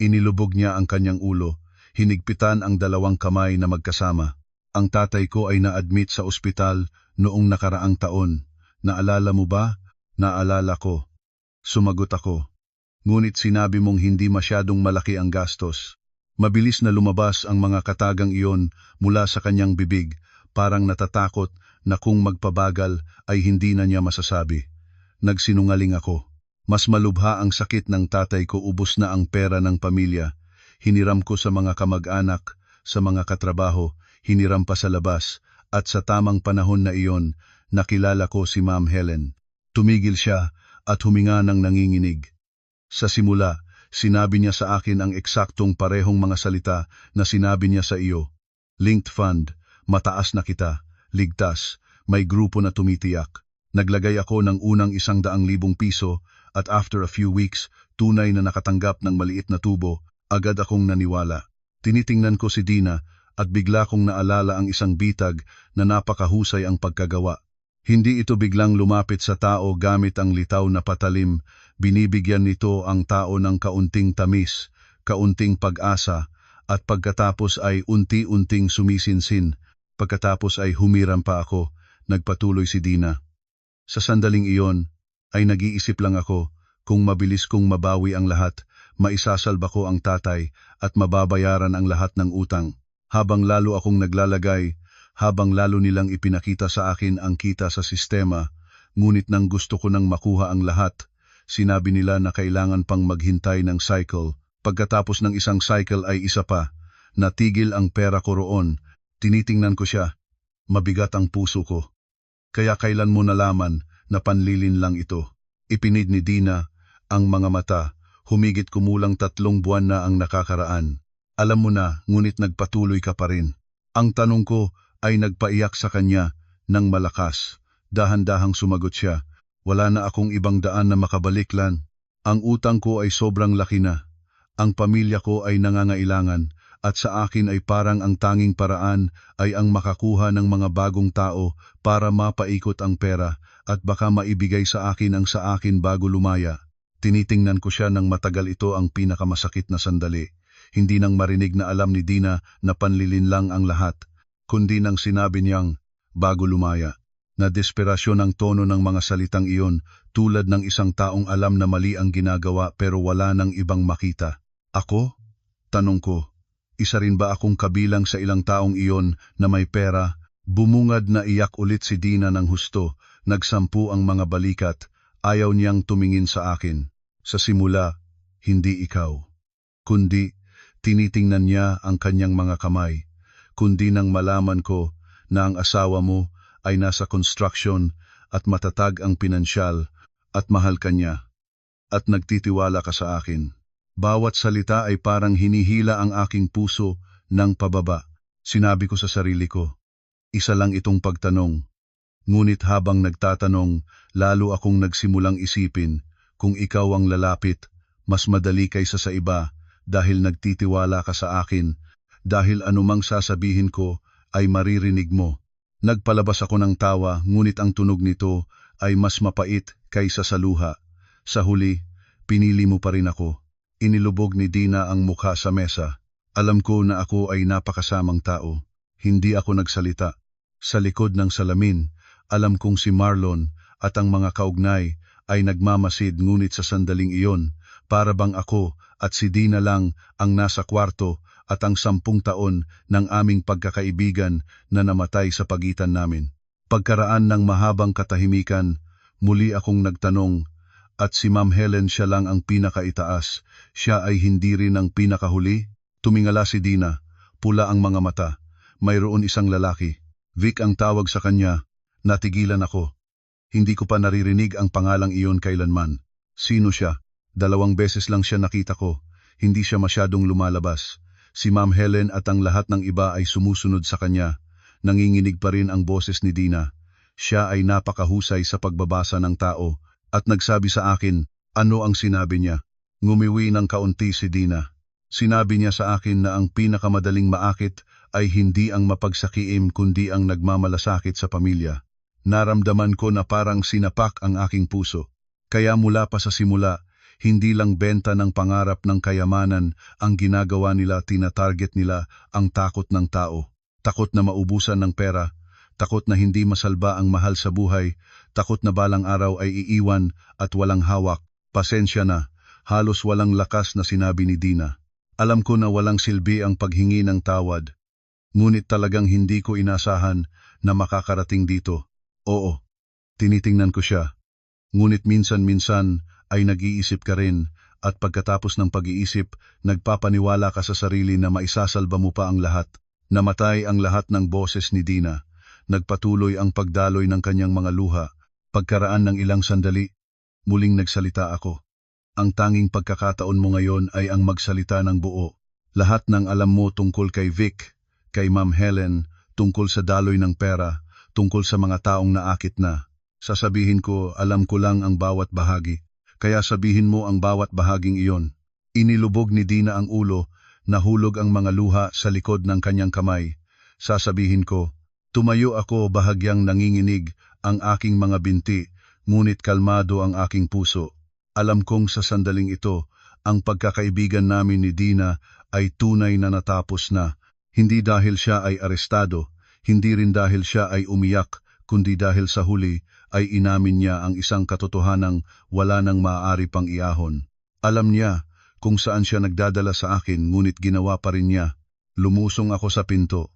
Inilubog niya ang kanyang ulo. Hinigpitan ang 2 kamay na magkasama. Ang tatay ko ay na-admit sa ospital noong nakaraang taon. Naalala mo ba? Naalala ko. Sumagot ako. Ngunit sinabi mong hindi masyadong malaki ang gastos. Mabilis na lumabas ang mga katagang iyon mula sa kanyang bibig, parang natatakot na kung magpabagal ay hindi na niya masasabi. Nagsinungaling ako. Mas malubha ang sakit ng tatay ko, ubos na ang pera ng pamilya. Hiniram ko sa mga kamag-anak, sa mga katrabaho, hiniram pa sa labas, at sa tamang panahon na iyon, nakilala ko si Ma'am Helen. Tumigil siya at huminga ng nanginginig. Sa simula, sinabi niya sa akin ang eksaktong parehong mga salita na sinabi niya sa iyo. Linked fund, mataas na kita, ligtas, may grupo na tumitiyak. Naglagay ako ng unang 100,000 piso at after a few weeks, tunay na nakatanggap ng maliit na tubo, agad akong naniwala. Tinitingnan ko si Dina at bigla kong naalala ang isang bitag na napakahusay ang pagkagawa. Hindi ito biglang lumapit sa tao gamit ang litaw na patalim. Binibigyan nito ang tao ng kaunting tamis, kaunting pag-asa, at pagkatapos ay unti-unting sumisinsin. Pagkatapos ay humiram pa ako, nagpatuloy si Dina. Sa sandaling iyon, ay nag-iisip lang ako kung mabilis kong mabawi ang lahat, maisasalba ko ang tatay at mababayaran ang lahat ng utang. Habang lalo akong naglalagay, habang lalo nilang ipinakita sa akin ang kita sa sistema, ngunit nang gusto ko nang makuha ang lahat, sinabi nila na kailangan pang maghintay ng cycle. Pagkatapos ng isang cycle ay isa pa. Natigil ang pera ko roon. Tinitingnan ko siya. Mabigat ang puso ko. Kaya kailan mo nalaman na panlilin lang ito? Ipinid ni Dina ang mga mata. Humigit kumulang 3 buwan na ang nakakaraan. Alam mo na, ngunit nagpatuloy ka pa rin. Ang tanong ko ay nagpaiyak sa kanya ng malakas. Dahan-dahang sumagot siya. Wala na akong ibang daan na makabaliklan. Ang utang ko ay sobrang laki na. Ang pamilya ko ay nangangailangan at sa akin ay parang ang tanging paraan ay ang makakuha ng mga bagong tao para mapaikot ang pera at baka maibigay sa akin ang sa akin bago lumaya. Tinitingnan ko siya ng matagal. Ito ang pinakamasakit na sandali. Hindi nang marinig na alam ni Dina na panlilin lang ang lahat, kundi nang sinabi niyang bago lumaya. Na desperasyon ang tono ng mga salitang iyon, tulad ng isang taong alam na mali ang ginagawa pero wala nang ibang makita. Ako? Tanong ko. Isa rin ba akong kabilang sa ilang taong iyon na may pera? Bumungad na iyak ulit si Dina ng husto, nagsampu ang mga balikat, ayaw niyang tumingin sa akin. Sa simula, hindi ikaw. Kundi, tinitingnan niya ang kanyang mga kamay. Kundi nang malaman ko na ang asawa mo ay nasa construction at matatag ang pinansyal at mahal ka niya at nagtitiwala ka sa akin. Bawat salita ay parang hinihila ang aking puso ng pababa. Sinabi ko sa sarili ko, isa lang itong pagtanong. Ngunit habang nagtatanong, lalo akong nagsimulang isipin, kung ikaw ang lalapit, mas madali kaysa sa iba dahil nagtitiwala ka sa akin, dahil anumang sasabihin ko ay maririnig mo. Nagpalabas ako ng tawa, ngunit ang tunog nito ay mas mapait kaysa sa luha. Sa huli, pinili mo pa rin ako. Inilubog ni Dina ang mukha sa mesa. Alam ko na ako ay napakasamang tao. Hindi ako nagsalita. Sa likod ng salamin, alam kong si Marlon at ang mga kaugnay ay nagmamasid, ngunit sa sandaling iyon, para bang ako at si Dina lang ang nasa kwarto at ang 10 taon ng aming pagkakaibigan na namatay sa pagitan namin. Pagkaraan ng mahabang katahimikan, muli akong nagtanong, at si Ma'am Helen siya lang ang pinakaitaas, siya ay hindi rin ang pinakahuli? Tumingala si Dina, pula ang mga mata. Mayroon isang lalaki. Vic ang tawag sa kanya. Natigilan ako. Hindi ko pa naririnig ang pangalang iyon kailanman. Sino siya? 2 beses lang siya nakita ko. Hindi siya masyadong lumalabas. Si Ma'am Helen at ang lahat ng iba ay sumusunod sa kanya. Nanginginig pa rin ang boses ni Dina. Siya ay napakahusay sa pagbabasa ng tao at nagsabi sa akin, ano ang sinabi niya? Ngumiwi ng kaunti si Dina. Sinabi niya sa akin na ang pinakamadaling maakit ay hindi ang mapagsakiim kundi ang nagmamalasakit sa pamilya. Naramdaman ko na parang sinapak ang aking puso. Kaya mula pa sa simula, hindi lang benta ng pangarap ng kayamanan ang ginagawa nila, tinatarget nila ang takot ng tao. Takot na maubusan ng pera, takot na hindi masalba ang mahal sa buhay, takot na balang araw ay iiwan at walang hawak. Pasensya na, halos walang lakas na sinabi ni Dina. Alam ko na walang silbi ang paghingi ng tawad. Ngunit talagang hindi ko inasahan na makakarating dito. Oo, tinitingnan ko siya. Ngunit minsan-minsan ay nag-iisip ka rin at pagkatapos ng pag-iisip, nagpapaniwala ka sa sarili na maisasalba mo pa ang lahat. Namatay ang lahat ng boses ni Dina. Nagpatuloy ang pagdaloy ng kanyang mga luha. Pagkaraan ng ilang sandali, muling nagsalita ako. Ang tanging pagkakataon mo ngayon ay ang magsalita ng buo. Lahat ng alam mo tungkol kay Vic, kay Ma'am Helen, tungkol sa daloy ng pera, tungkol sa mga taong naakit na. Sasabihin ko, alam ko lang ang bawat bahagi. Kaya sabihin mo ang bawat bahaging iyon. Inilubog ni Dina ang ulo, nahulog ang mga luha sa likod ng kanyang kamay. Sasabihin ko, tumayo ako, bahagyang nanginginig ang aking mga binti, ngunit kalmado ang aking puso. Alam kong sa sandaling ito, ang pagkakaibigan namin ni Dina ay tunay na natapos na. Hindi dahil siya ay arestado, hindi rin dahil siya ay umiyak, kundi dahil sa huli ay inamin niya ang isang katotohanang wala nang maaari pang iahon. Alam niya kung saan siya nagdadala sa akin, ngunit ginawa pa rin niya. Lumusong ako sa pinto.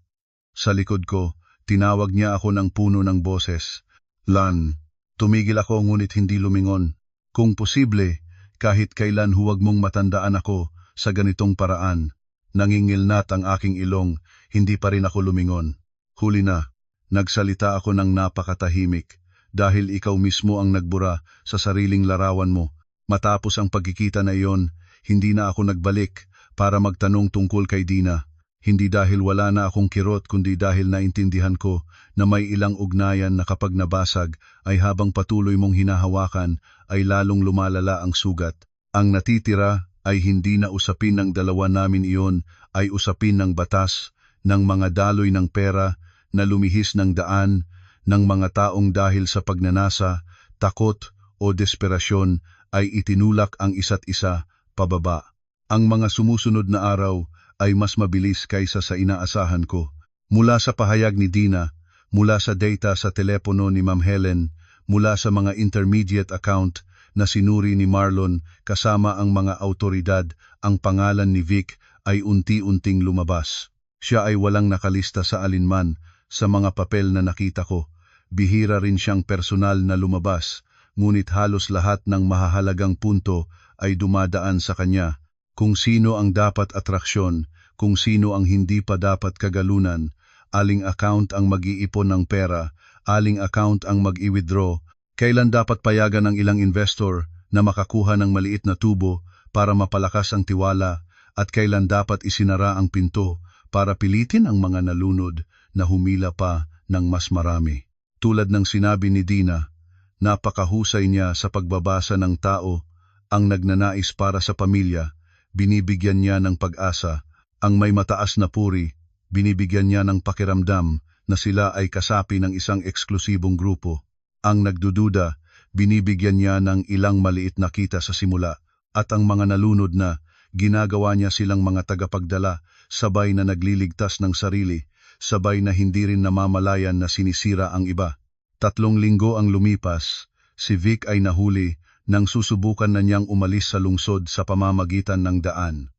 Sa likod ko, tinawag niya ako ng puno ng boses. Lan, tumigil ako ngunit hindi lumingon. Kung posible, kahit kailan huwag mong matandaan ako sa ganitong paraan. Nangingilnat ang aking ilong, hindi pa rin ako lumingon. Huli na, nagsalita ako ng napakatahimik, dahil ikaw mismo ang nagbura sa sariling larawan mo. Matapos ang pagkikita na iyon, hindi na ako nagbalik para magtanong tungkol kay Dina. Hindi dahil wala na akong kirot, kundi dahil naintindihan ko na may ilang ugnayan na kapag nabasag ay habang patuloy mong hinahawakan ay lalong lumalala ang sugat. Ang natitira ay hindi na usapin ng dalawa namin iyon, ay usapin ng batas, ng mga daloy ng pera, na lumihis ng daan, ng mga taong dahil sa pagnanasa, takot o desperasyon ay itinulak ang isa't isa pababa. Ang mga sumusunod na araw ay mas mabilis kaysa sa inaasahan ko. Mula sa pahayag ni Dina, mula sa data sa telepono ni Ma'am Helen, mula sa mga intermediate account na sinuri ni Marlon kasama ang mga autoridad, ang pangalan ni Vic ay unti-unting lumabas. Siya ay walang nakalista sa alinman sa mga papel na nakita ko. Bihira rin siyang personal na lumabas, ngunit halos lahat ng mahahalagang punto ay dumadaan sa kanya. Kung sino ang dapat atraksyon, kung sino ang hindi pa dapat kagalunan, aling account ang mag-iipon ng pera, aling account ang mag-i-withdraw, kailan dapat payagan ng ilang investor na makakuha ng maliit na tubo para mapalakas ang tiwala, at kailan dapat isinara ang pinto para pilitin ang mga nalunod na humila pa ng mas marami. Tulad ng sinabi ni Dina, napakahusay niya sa pagbabasa ng tao, ang nagnanais para sa pamilya, binibigyan niya ng pag-asa, ang may mataas na puri, binibigyan niya ng pakiramdam na sila ay kasapi ng isang eksklusibong grupo. Ang nagdududa, binibigyan niya ng ilang maliit na kita sa simula, at ang mga nalunod na, ginagawa niya silang mga tagapagdala, sabay na nagliligtas ng sarili, sabay na hindi rin namamalayan na sinisira ang iba. 3 linggo ang lumipas, si Vic ay nahuli nang susubukan na niyang umalis sa lungsod sa pamamagitan ng daan.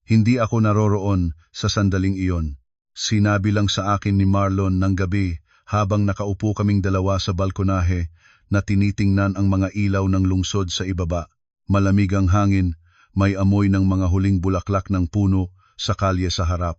Hindi ako naroroon sa sandaling iyon. Sinabi lang sa akin ni Marlon ng gabi habang nakaupo kaming dalawa sa balkonahe na tinitingnan ang mga ilaw ng lungsod sa ibaba. Malamig ang hangin, may amoy ng mga huling bulaklak ng puno sa kalye sa harap.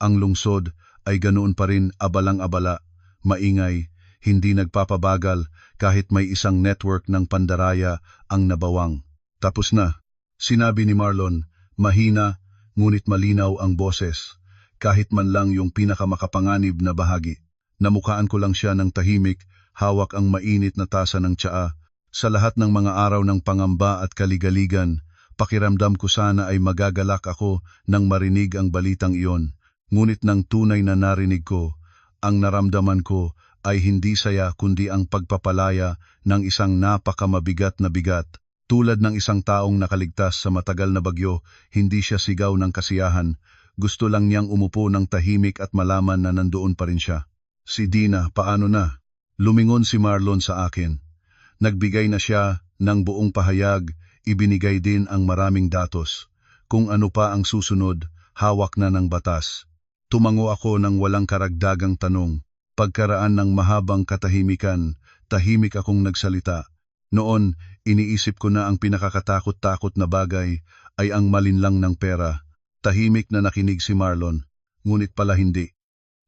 Ang lungsod ay ganoon pa rin abalang-abala, maingay, hindi nagpapabagal kahit may isang network ng pandaraya ang nabawang. Tapos na, sinabi ni Marlon, mahina ngunit malinaw ang boses, kahit man lang yung pinakamakapanganib na bahagi. Namukaan ko lang siya ng tahimik, hawak ang mainit na tasa ng tsaa. Sa lahat ng mga araw ng pangamba at kaligaligan, pakiramdam ko sana ay magagalak ako nang marinig ang balitang iyon. Ngunit nang tunay na narinig ko, ang naramdaman ko ay hindi saya kundi ang pagpapalaya ng isang napakamabigat na bigat. Tulad ng isang taong nakaligtas sa matagal na bagyo, hindi siya sigaw ng kasiyahan. Gusto lang niyang umupo ng tahimik at malaman na nandoon pa rin siya. Si Dina, paano na? Lumingon si Marlon sa akin. Nagbigay na siya ng buong pahayag, ibinigay din ang maraming datos. Kung ano pa ang susunod, hawak na ng batas. Tumango ako ng walang karagdagang tanong. Pagkaraan ng mahabang katahimikan, tahimik akong nagsalita. Noon, iniisip ko na ang pinakakatakot-takot na bagay ay ang malinlang ng pera. Tahimik na nakinig si Marlon, ngunit pala hindi.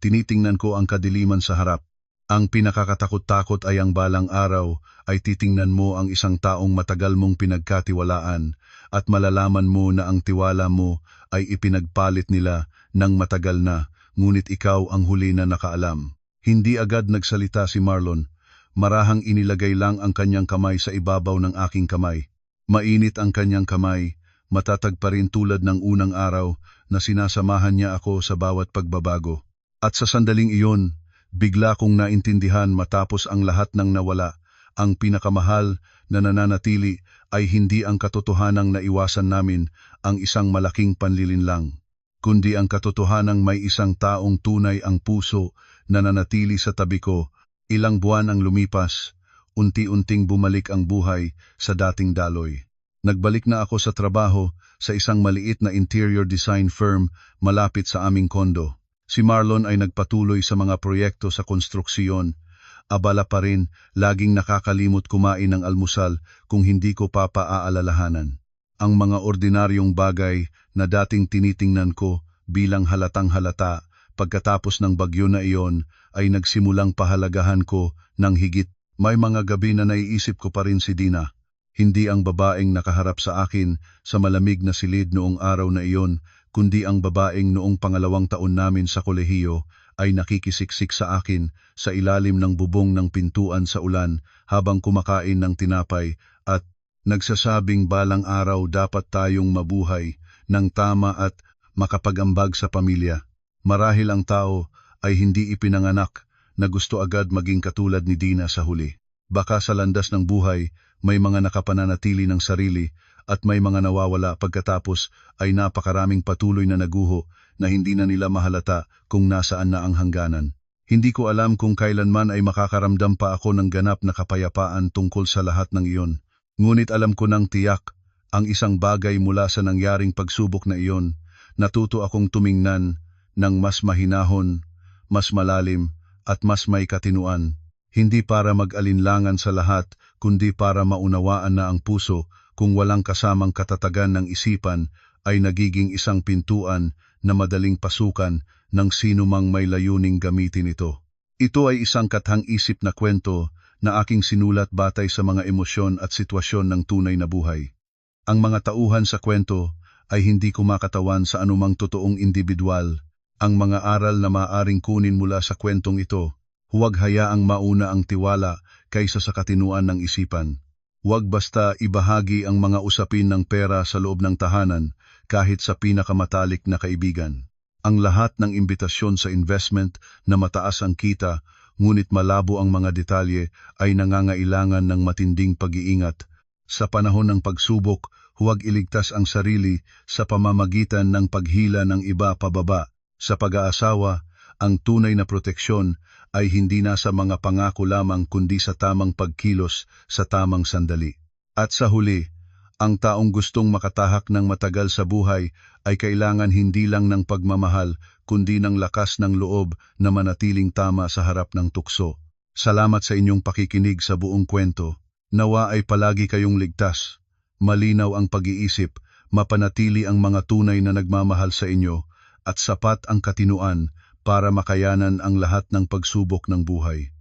Tinitingnan ko ang kadiliman sa harap. Ang pinakakatakot-takot ay ang balang araw ay titingnan mo ang isang taong matagal mong pinagkatiwalaan at malalaman mo na ang tiwala mo ay ipinagpalit nila ng matagal na, ngunit ikaw ang huli na nakaalam. Hindi agad nagsalita si Marlon. Marahang inilagay lang ang kanyang kamay sa ibabaw ng aking kamay. Mainit ang kanyang kamay, matatag pa rin tulad ng unang araw na sinasamahan niya ako sa bawat pagbabago. At sa sandaling iyon, bigla kong naintindihan matapos ang lahat ng nawala, ang pinakamahal na nananatili ay hindi ang katotohanang naiwasan namin ang isang malaking panlilinlang, kundi ang katotohanang may isang taong tunay ang puso na nanatili sa tabi ko. Ilang buwan ang lumipas, unti-unting bumalik ang buhay sa dating daloy. Nagbalik na ako sa trabaho sa isang maliit na interior design firm malapit sa aming kondo. Si Marlon ay nagpatuloy sa mga proyekto sa konstruksiyon. Abala pa rin, laging nakakalimot kumain ng almusal kung hindi ko papaaalalahanan. Ang mga ordinaryong bagay na dating tinitingnan ko bilang halatang halata, pagkatapos ng bagyo na iyon ay nagsimulang pahalagahan ko ng higit. May mga gabi na naiisip ko pa rin si Dina. Hindi ang babaeng nakaharap sa akin sa malamig na silid noong araw na iyon, kundi ang babaeng noong 2 taon namin sa kolehiyo ay nakikisiksik sa akin sa ilalim ng bubong ng pintuan sa ulan habang kumakain ng tinapay at nagsasabing balang araw dapat tayong mabuhay ng tama at makapag-ambag sa pamilya. Marahil ang tao ay hindi ipinanganak na gusto agad maging katulad ni Dina sa huli. Baka sa landas ng buhay, may mga nakapananatili ng sarili at may mga nawawala pagkatapos ay napakaraming patuloy na naguho na hindi na nila mahalata kung nasaan na ang hangganan. Hindi ko alam kung kailanman ay makakaramdam pa ako ng ganap na kapayapaan tungkol sa lahat ng iyon. Ngunit alam ko ng tiyak, ang isang bagay mula sa nangyaring pagsubok na iyon, Natuto akong tumingnan ng mas mahinahon, mas malalim, at mas may katinuan. Hindi para mag-alinlangan sa lahat, kundi para maunawaan na ang puso, kung walang kasamang katatagan ng isipan, ay nagiging isang pintuan na madaling pasukan ng sino mang may layuning gamitin ito. Ito ay isang kathang-isip na kwento na aking sinulat batay sa mga emosyon at sitwasyon ng tunay na buhay. Ang mga tauhan sa kwento ay hindi kumakatawan sa anumang totoong individual. Ang mga aral na maaaring kunin mula sa kwentong ito, huwag hayaang mauna ang tiwala kaysa sa katinuan ng isipan. Huwag basta ibahagi ang mga usapin ng pera sa loob ng tahanan kahit sa pinakamatalik na kaibigan. Ang lahat ng imbitasyon sa investment na mataas ang kita, ngunit malabo ang mga detalye, ay nangangailangan ng matinding pag-iingat. Sa panahon ng pagsubok, huwag iligtas ang sarili sa pamamagitan ng paghila ng iba pababa. Sa pag-aasawa, ang tunay na proteksyon ay hindi nasa mga pangako lamang kundi sa tamang pagkilos sa tamang sandali. At sa huli, ang taong gustong makatahak ng matagal sa buhay ay kailangan hindi lang ng pagmamahal kundi ng lakas ng loob na manatiling tama sa harap ng tukso. Salamat sa inyong pakikinig sa buong kwento. Nawa ay palagi kayong ligtas. Malinaw ang pag-iisip, mapanatili ang mga tunay na nagmamahal sa inyo, at sapat ang katinuan para makayanan ang lahat ng pagsubok ng buhay.